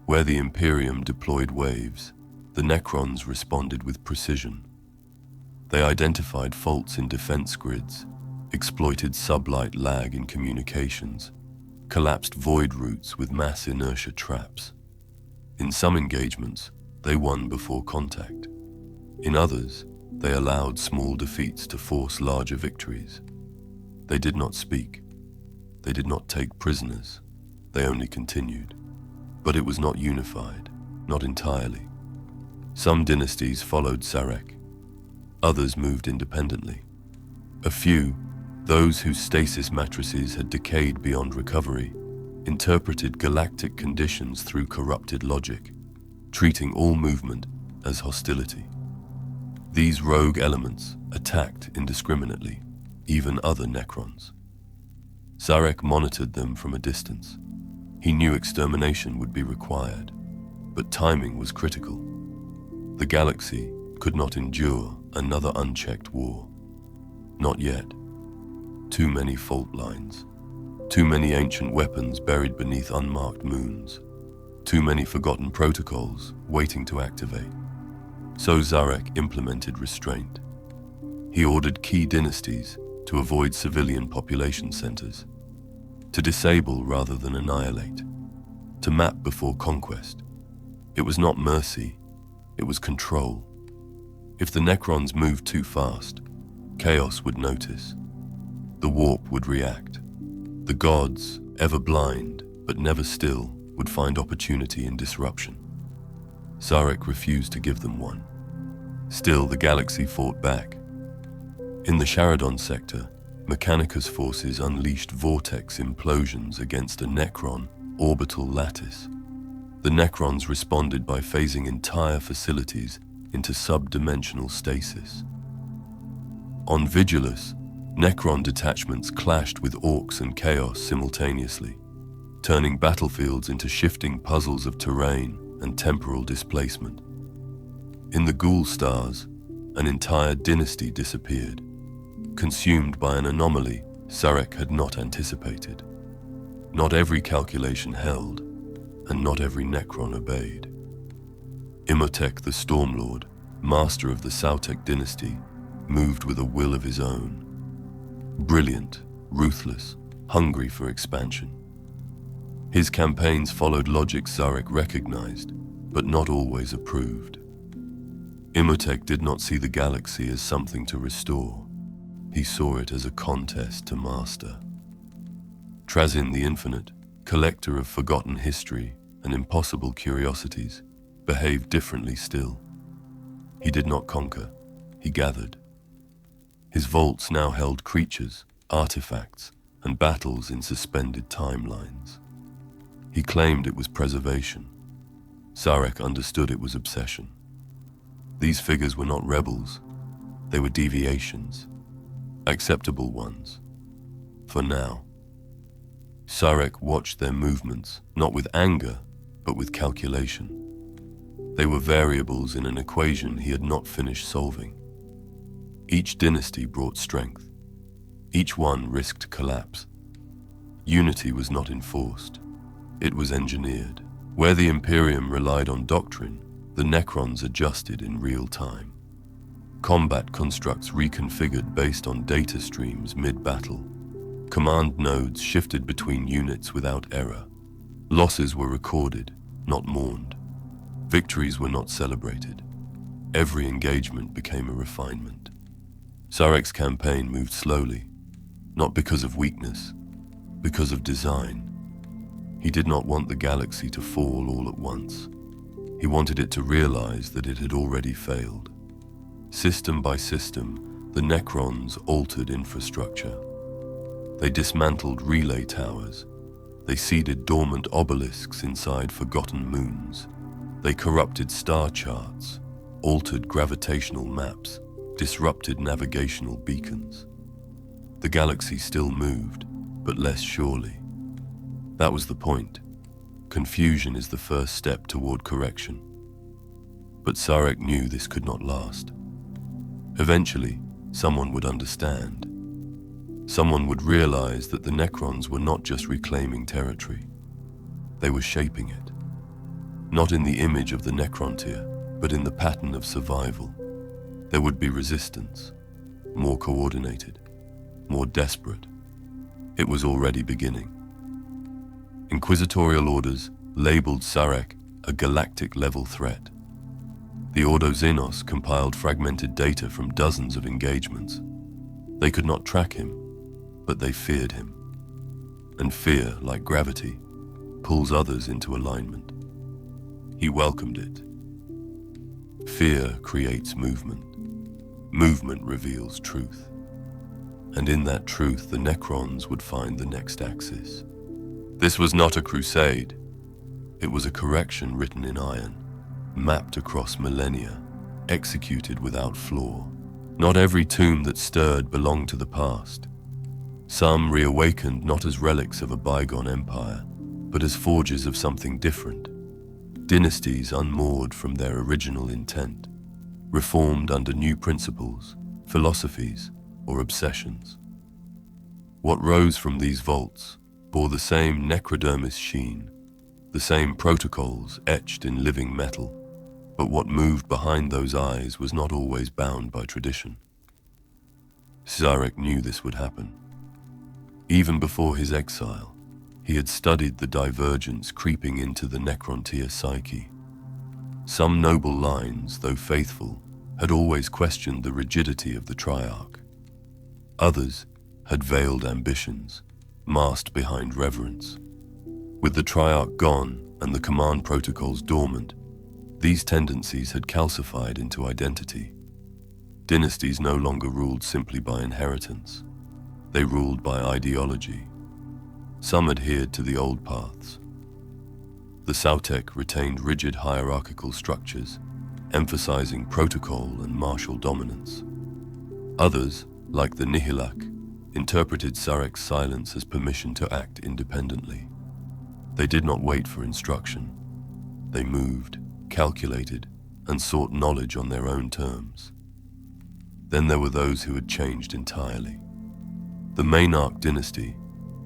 Where the Imperium deployed waves, the Necrons responded with precision. They identified faults in defense grids, exploited sublight lag in communications, collapsed void routes with mass inertia traps. In some engagements, they won before contact. In others, they allowed small defeats to force larger victories. They did not speak. They did not take prisoners. They only continued. But it was not unified, not entirely. Some dynasties followed Sarek. Others moved independently. A few, those whose stasis matrices had decayed beyond recovery, interpreted galactic conditions through corrupted logic, treating all movement as hostility. These rogue elements attacked indiscriminately, even other Necrons. Sarek monitored them from a distance. He knew extermination would be required, but timing was critical. The galaxy could not endure another unchecked war. Not yet. Too many fault lines. Too many ancient weapons buried beneath unmarked moons. Too many forgotten protocols waiting to activate. So Sarek implemented restraint. He ordered key dynasties to avoid civilian population centers, to disable rather than annihilate, to map before conquest. It was not mercy, it was control. If the Necrons moved too fast, chaos would notice. The warp would react. The gods, ever blind but never still, would find opportunity in disruption. Sarek refused to give them one. Still, the galaxy fought back. In the Sharadon sector, Mechanicus forces unleashed vortex implosions against a Necron orbital lattice. The Necrons responded by phasing entire facilities into sub-dimensional stasis. On Vigilus, Necron detachments clashed with Orcs and Chaos simultaneously, turning battlefields into shifting puzzles of terrain and temporal displacement. In the Ghoul Stars, an entire dynasty disappeared, consumed by an anomaly Sarek had not anticipated. Not every calculation held, and not every Necron obeyed. Imhotep the Stormlord, master of the Sautek dynasty, moved with a will of his own. Brilliant, ruthless, hungry for expansion. His campaigns followed logic Sarek recognized, but not always approved. Imhotep did not see the galaxy as something to restore. He saw it as a contest to master. Trazyn the Infinite, collector of forgotten history and impossible curiosities, behaved differently still. He did not conquer, he gathered. His vaults now held creatures, artifacts, and battles in suspended timelines. He claimed it was preservation. Sarek understood it was obsession. These figures were not rebels, they were deviations, acceptable ones, for now. Sarek watched their movements, not with anger, but with calculation. They were variables in an equation he had not finished solving. Each dynasty brought strength. Each one risked collapse. Unity was not enforced. It was engineered. Where the Imperium relied on doctrine, the Necrons adjusted in real time. Combat constructs reconfigured based on data streams mid-battle. Command nodes shifted between units without error. Losses were recorded, not mourned. Victories were not celebrated. Every engagement became a refinement. Sarek's campaign moved slowly, not because of weakness, because of design. He did not want the galaxy to fall all at once. He wanted it to realize that it had already failed. System by system, the Necrons altered infrastructure. They dismantled relay towers. They seeded dormant obelisks inside forgotten moons. They corrupted star charts, altered gravitational maps, disrupted navigational beacons. The galaxy still moved, but less surely. That was the point. Confusion is the first step toward correction. But Sarek knew this could not last. Eventually, someone would understand. Someone would realize that the Necrons were not just reclaiming territory. They were shaping it. Not in the image of the Necrontyr, but in the pattern of survival. There would be resistance, more coordinated, more desperate. It was already beginning. Inquisitorial orders labeled Sarek a galactic-level threat. The Ordo Xenos compiled fragmented data from dozens of engagements. They could not track him, but they feared him. And fear, like gravity, pulls others into alignment. He welcomed it. Fear creates movement. Movement reveals truth. And in that truth, the Necrons would find the next axis. This was not a crusade. It was a correction written in iron, mapped across millennia, executed without flaw. Not every tomb that stirred belonged to the past. Some reawakened not as relics of a bygone empire, but as forges of something different. Dynasties unmoored from their original intent, reformed under new principles, philosophies, or obsessions. What rose from these vaults bore the same necrodermis sheen, the same protocols etched in living metal, but what moved behind those eyes was not always bound by tradition. Sarek knew this would happen. Even before his exile, he had studied the divergence creeping into the Necrontyr psyche. Some noble lines, though faithful, had always questioned the rigidity of the Triarch. Others had veiled ambitions, masked behind reverence. With the Triarch gone and the command protocols dormant, these tendencies had calcified into identity. Dynasties no longer ruled simply by inheritance. They ruled by ideology. Some adhered to the old paths. The Sautek retained rigid hierarchical structures, emphasizing protocol and martial dominance. Others, like the Nihilak, interpreted Sarek's silence as permission to act independently. They did not wait for instruction. They moved, calculated, and sought knowledge on their own terms. Then there were those who had changed entirely. The Maynarch dynasty,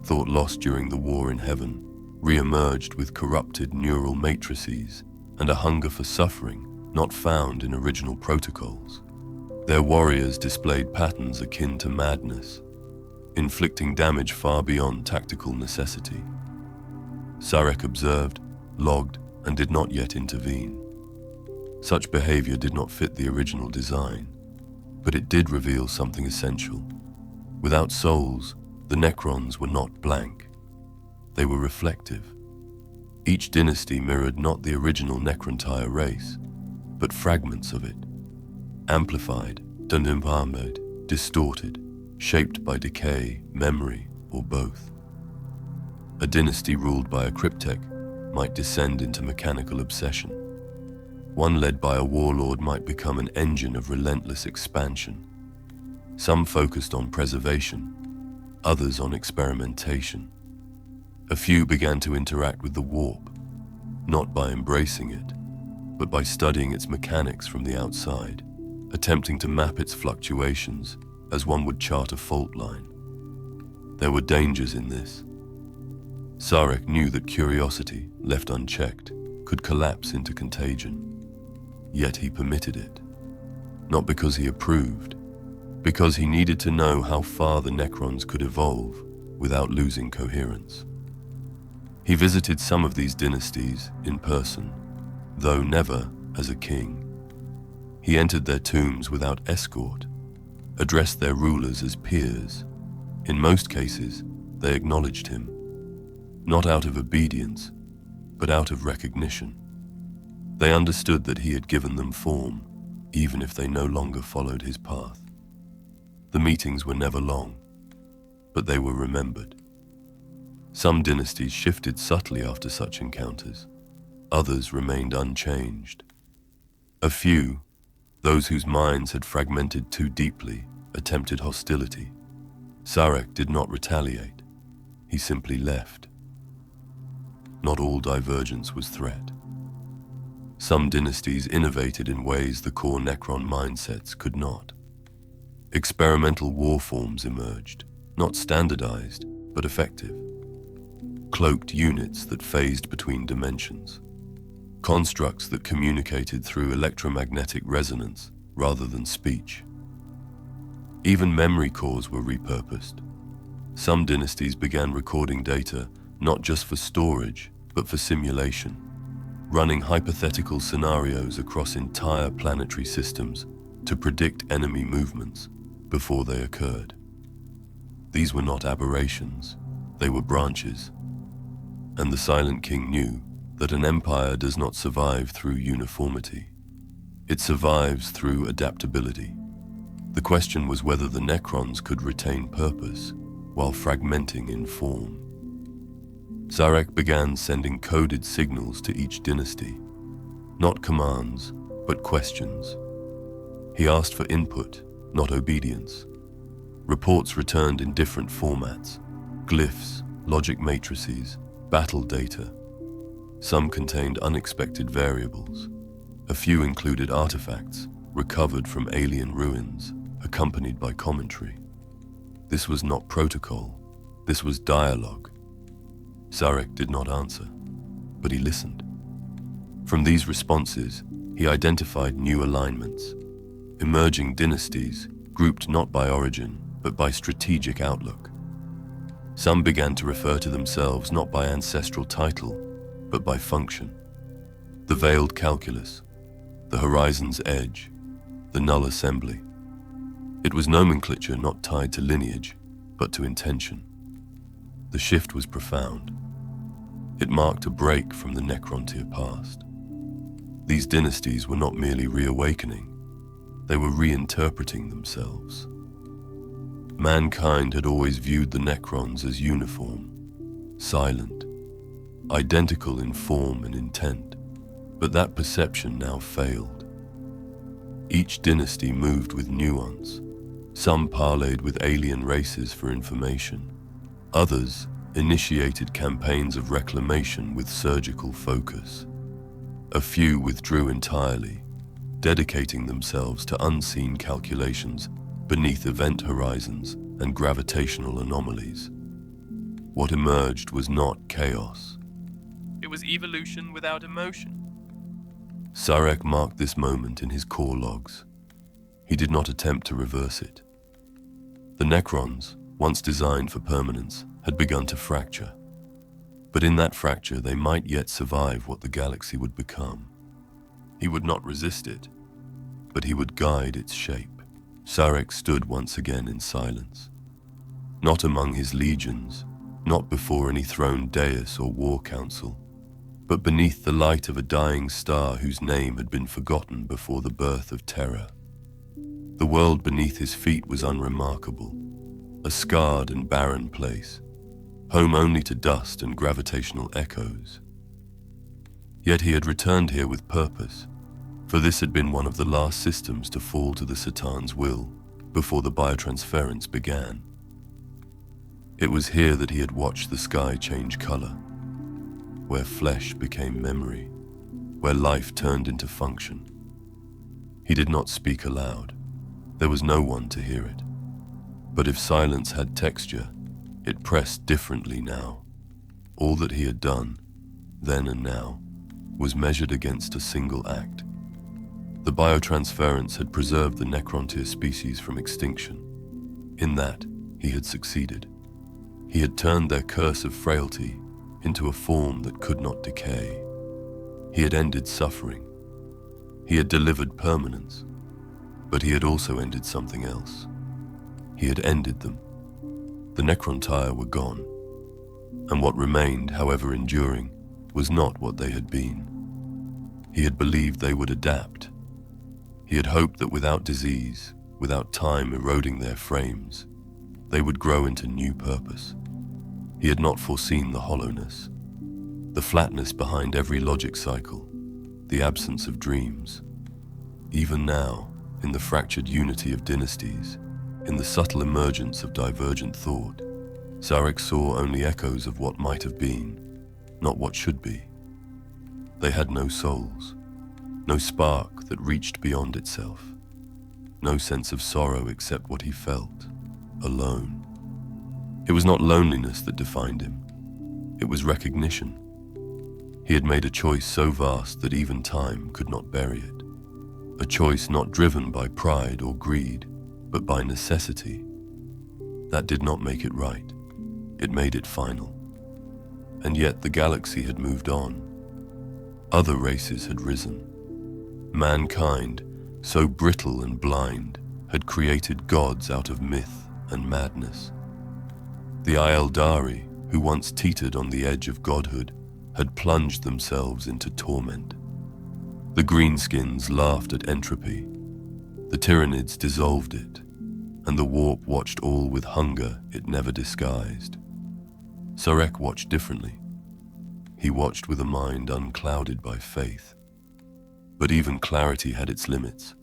thought lost during the War in Heaven, re-emerged with corrupted neural matrices and a hunger for suffering not found in original protocols. Their warriors displayed patterns akin to madness, inflicting damage far beyond tactical necessity. Sarek observed, logged, and did not yet intervene. Such behavior did not fit the original design, but it did reveal something essential. Without souls, the Necrons were not blank. They were reflective. Each dynasty mirrored not the original Necrontyr race, but fragments of it, amplified, distorted, shaped by decay, memory, or both. A dynasty ruled by a cryptek might descend into mechanical obsession. One led by a warlord might become an engine of relentless expansion. Some focused on preservation, others on experimentation. A few began to interact with the warp, not by embracing it, but by studying its mechanics from the outside, attempting to map its fluctuations as one would chart a fault line. There were dangers in this. Sarek knew that curiosity, left unchecked, could collapse into contagion. yet he permitted it. Not because he approved, because he needed to know how far the Necrons could evolve without losing coherence. He visited some of these dynasties in person, though never as a king. He entered their tombs without escort, addressed their rulers as peers. In most cases, they acknowledged him, not out of obedience, but out of recognition. They understood that he had given them form, even if they no longer followed his path. The meetings were never long, but they were remembered. Some dynasties shifted subtly after such encounters. Others remained unchanged. A few, those whose minds had fragmented too deeply, attempted hostility. Sarek did not retaliate. He simply left. Not all divergence was threat. Some dynasties innovated in ways the core Necron mindsets could not. Experimental war forms emerged, not standardized, but effective. Cloaked units that phased between dimensions. Constructs that communicated through electromagnetic resonance rather than speech. Even memory cores were repurposed. Some dynasties began recording data not just for storage, but for simulation, running hypothetical scenarios across entire planetary systems to predict enemy movements before they occurred. These were not aberrations, they were branches. And the Silent King knew that an empire does not survive through uniformity. It survives through adaptability. The question was whether the Necrons could retain purpose while fragmenting in form. Sarek began sending coded signals to each dynasty, not commands, but questions. He asked for input, not obedience. Reports returned in different formats: glyphs, logic matrices, battle data. Some contained unexpected variables. A few included artifacts recovered from alien ruins, accompanied by commentary. This was not protocol, this was dialogue. Sarek did not answer, but he listened. From these responses, he identified new alignments, emerging dynasties grouped not by origin, but by strategic outlook. Some began to refer to themselves not by ancestral title, but by function. The veiled calculus, the horizon's edge, the null assembly. It was nomenclature not tied to lineage, but to intention. The shift was profound. It marked a break from the Necrontyr past. These dynasties were not merely reawakening, they were reinterpreting themselves. Mankind had always viewed the Necrons as uniform, silent, identical in form and intent, but that perception now failed. Each dynasty moved with nuance. Some parlayed with alien races for information. Others initiated campaigns of reclamation with surgical focus. A few withdrew entirely, dedicating themselves to unseen calculations beneath event horizons and gravitational anomalies. What emerged was not chaos. It was evolution without emotion. Sarek marked this moment in his core logs. He did not attempt to reverse it. The Necrons, once designed for permanence, had begun to fracture. But in that fracture, they might yet survive what the galaxy would become. He would not resist it, but he would guide its shape. Sarek stood once again in silence. Not among his legions, not before any throned dais or war council, but beneath the light of a dying star whose name had been forgotten before the birth of terror. The world beneath his feet was unremarkable, a scarred and barren place, home only to dust and gravitational echoes. Yet he had returned here with purpose, for this had been one of the last systems to fall to the Satan's will before the biotransference began. It was here that he had watched the sky change color, where flesh became memory, where life turned into function. He did not speak aloud. There was no one to hear it. But if silence had texture, it pressed differently now. All that he had done, then and now, was measured against a single act. The biotransference had preserved the Necrontyr species from extinction. In that, he had succeeded. He had turned their curse of frailty into a form that could not decay. He had ended suffering. He had delivered permanence. But he had also ended something else. He had ended them. The Necrontyr were gone, and what remained, however enduring, was not what they had been. He had believed they would adapt. He had hoped that without disease, without time eroding their frames, they would grow into new purpose. He had not foreseen the hollowness, the flatness behind every logic cycle, the absence of dreams. Even now, in the fractured unity of dynasties, in the subtle emergence of divergent thought, Zarek saw only echoes of what might have been, not what should be. They had no souls, no spark that reached beyond itself, no sense of sorrow except what he felt, alone. It was not loneliness that defined him, it was recognition. He had made a choice so vast that even time could not bury it, a choice not driven by pride or greed, but by necessity. That did not make it right, it made it final. And yet the galaxy had moved on. Other races had risen. Mankind, so brittle and blind, had created gods out of myth and madness. The Aeldari, who once teetered on the edge of godhood, had plunged themselves into torment. The greenskins laughed at entropy. The Tyranids dissolved it, and the warp watched all with hunger it never disguised. Zarek watched differently. He watched with a mind unclouded by faith. But even clarity had its limits.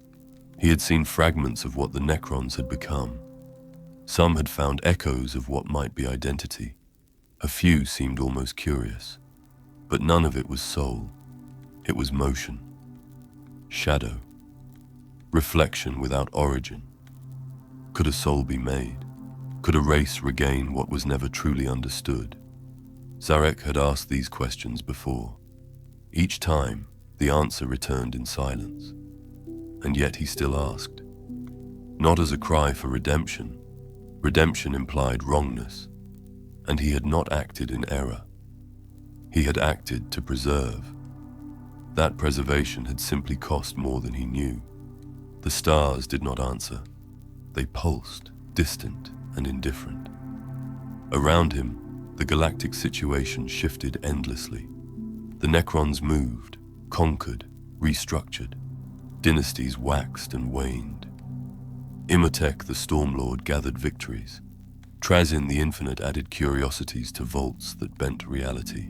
He had seen fragments of what the Necrons had become. Some had found echoes of what might be identity. A few seemed almost curious. But none of it was soul. It was motion, shadow, reflection without origin. Could a soul be made? Could a race regain what was never truly understood? Zarek had asked these questions before. Each time, the answer returned in silence. And yet he still asked. Not as a cry for redemption. Redemption implied wrongness, and he had not acted in error. He had acted to preserve. That preservation had simply cost more than he knew. The stars did not answer. They pulsed, distant and indifferent. Around him, the galactic situation shifted endlessly. The Necrons moved, conquered, restructured. Dynasties waxed and waned. Imhotep the Stormlord gathered victories. Trazyn the Infinite added curiosities to vaults that bent reality.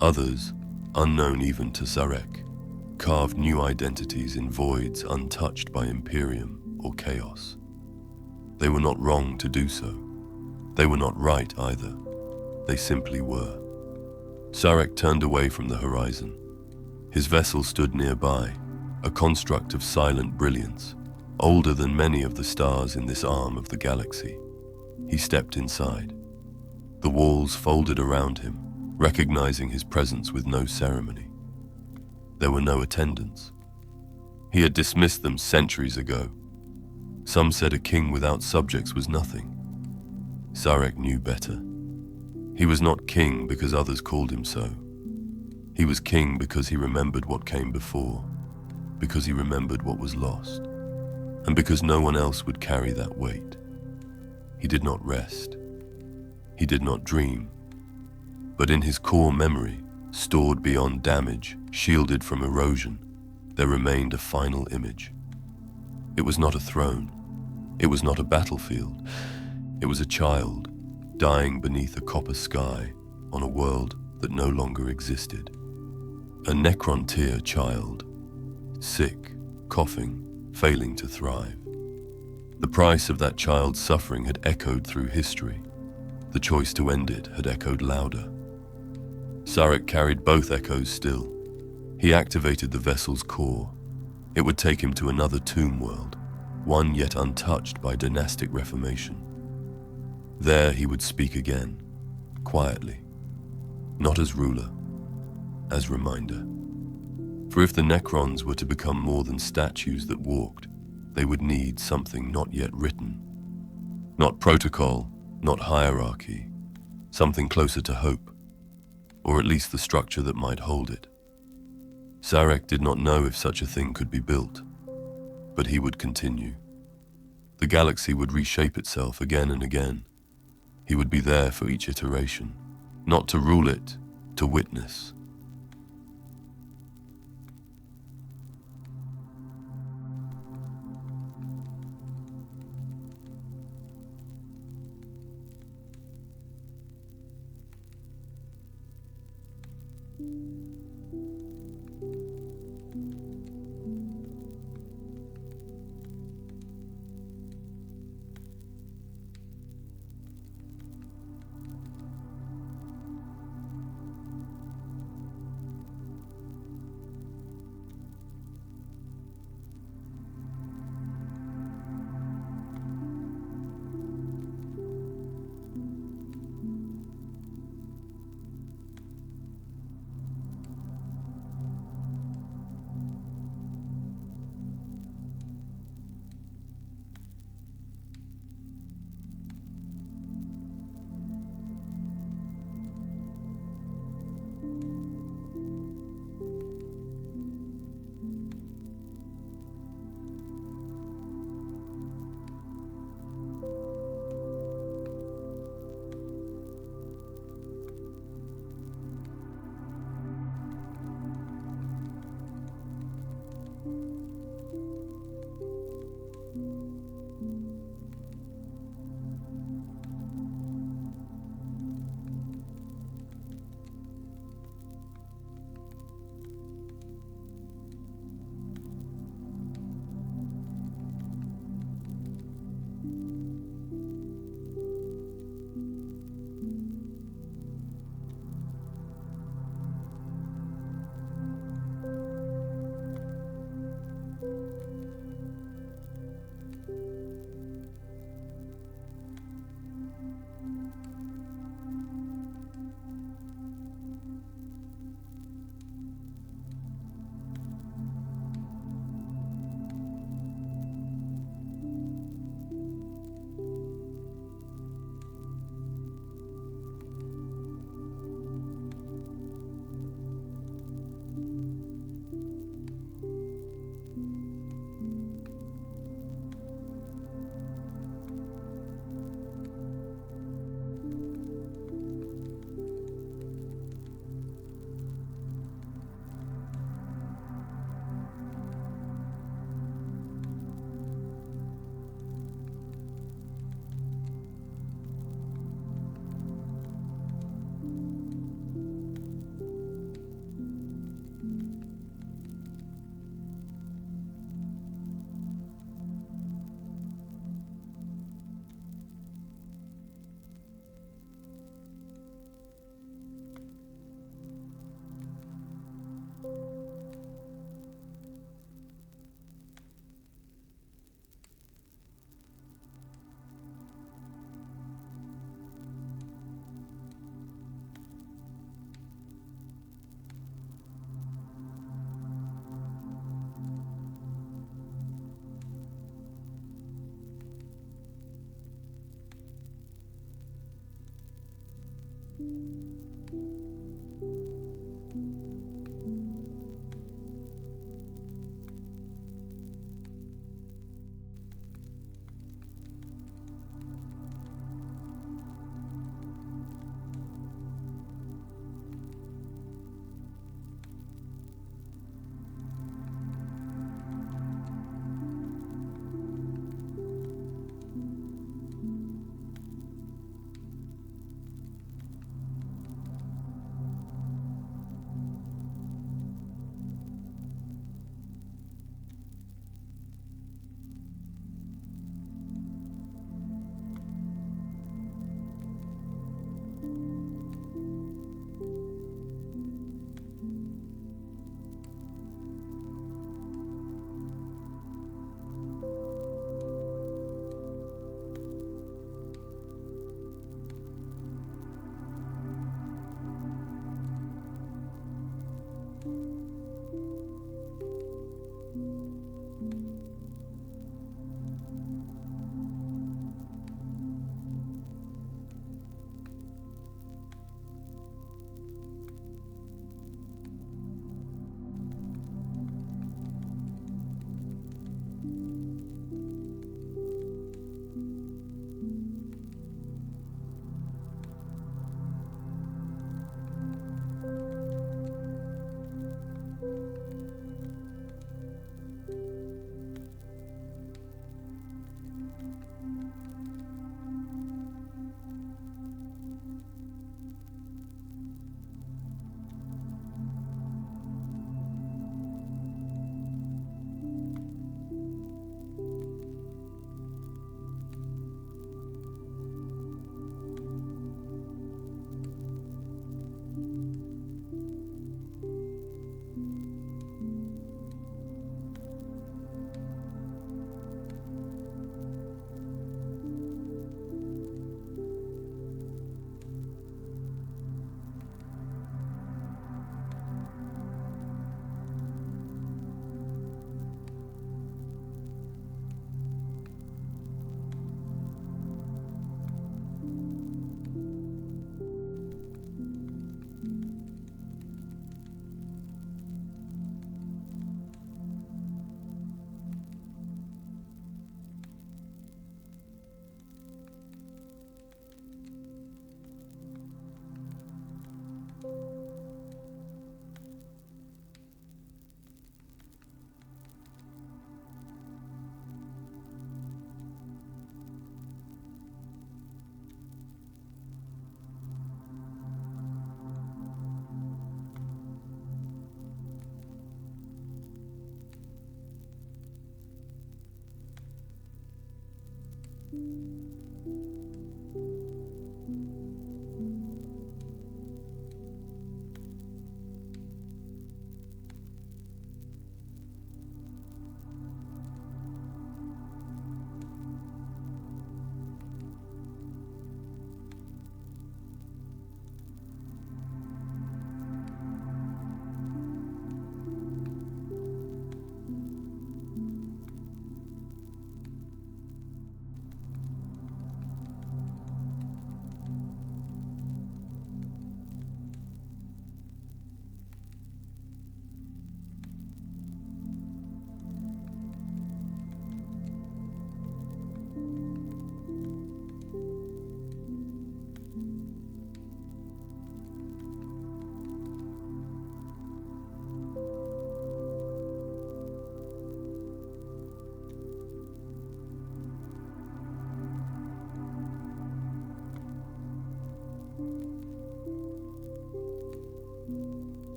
Others, unknown even to Zarek, carved new identities in voids untouched by Imperium or chaos. They were not wrong to do so. They were not right either. They simply were. Zarek turned away from the horizon. His vessel stood nearby, a construct of silent brilliance, older than many of the stars in this arm of the galaxy. He stepped inside. The walls folded around him, recognizing his presence with no ceremony. There were no attendants. He had dismissed them centuries ago. Some said a king without subjects was nothing. Zarek knew better. He was not king because others called him so. He was king because he remembered what came before, because he remembered what was lost, and because no one else would carry that weight. He did not rest. He did not dream. But in his core memory, stored beyond damage, shielded from erosion, there remained a final image. It was not a throne. It was not a battlefield. It was a child, dying beneath a copper sky on a world that no longer existed. A Necrontyr child, sick, coughing, failing to thrive. The price of that child's suffering had echoed through history. The choice to end it had echoed louder. Zarek carried both echoes still. He activated the vessel's core. It would take him to another tomb world, one yet untouched by dynastic reformation. There he would speak again, quietly, not as ruler, as reminder. For if the Necrons were to become more than statues that walked, they would need something not yet written. Not protocol, not hierarchy, something closer to hope, or at least the structure that might hold it. Sarek did not know if such a thing could be built, but he would continue. The galaxy would reshape itself again and again. He would be there for each iteration, not to rule it, to witness.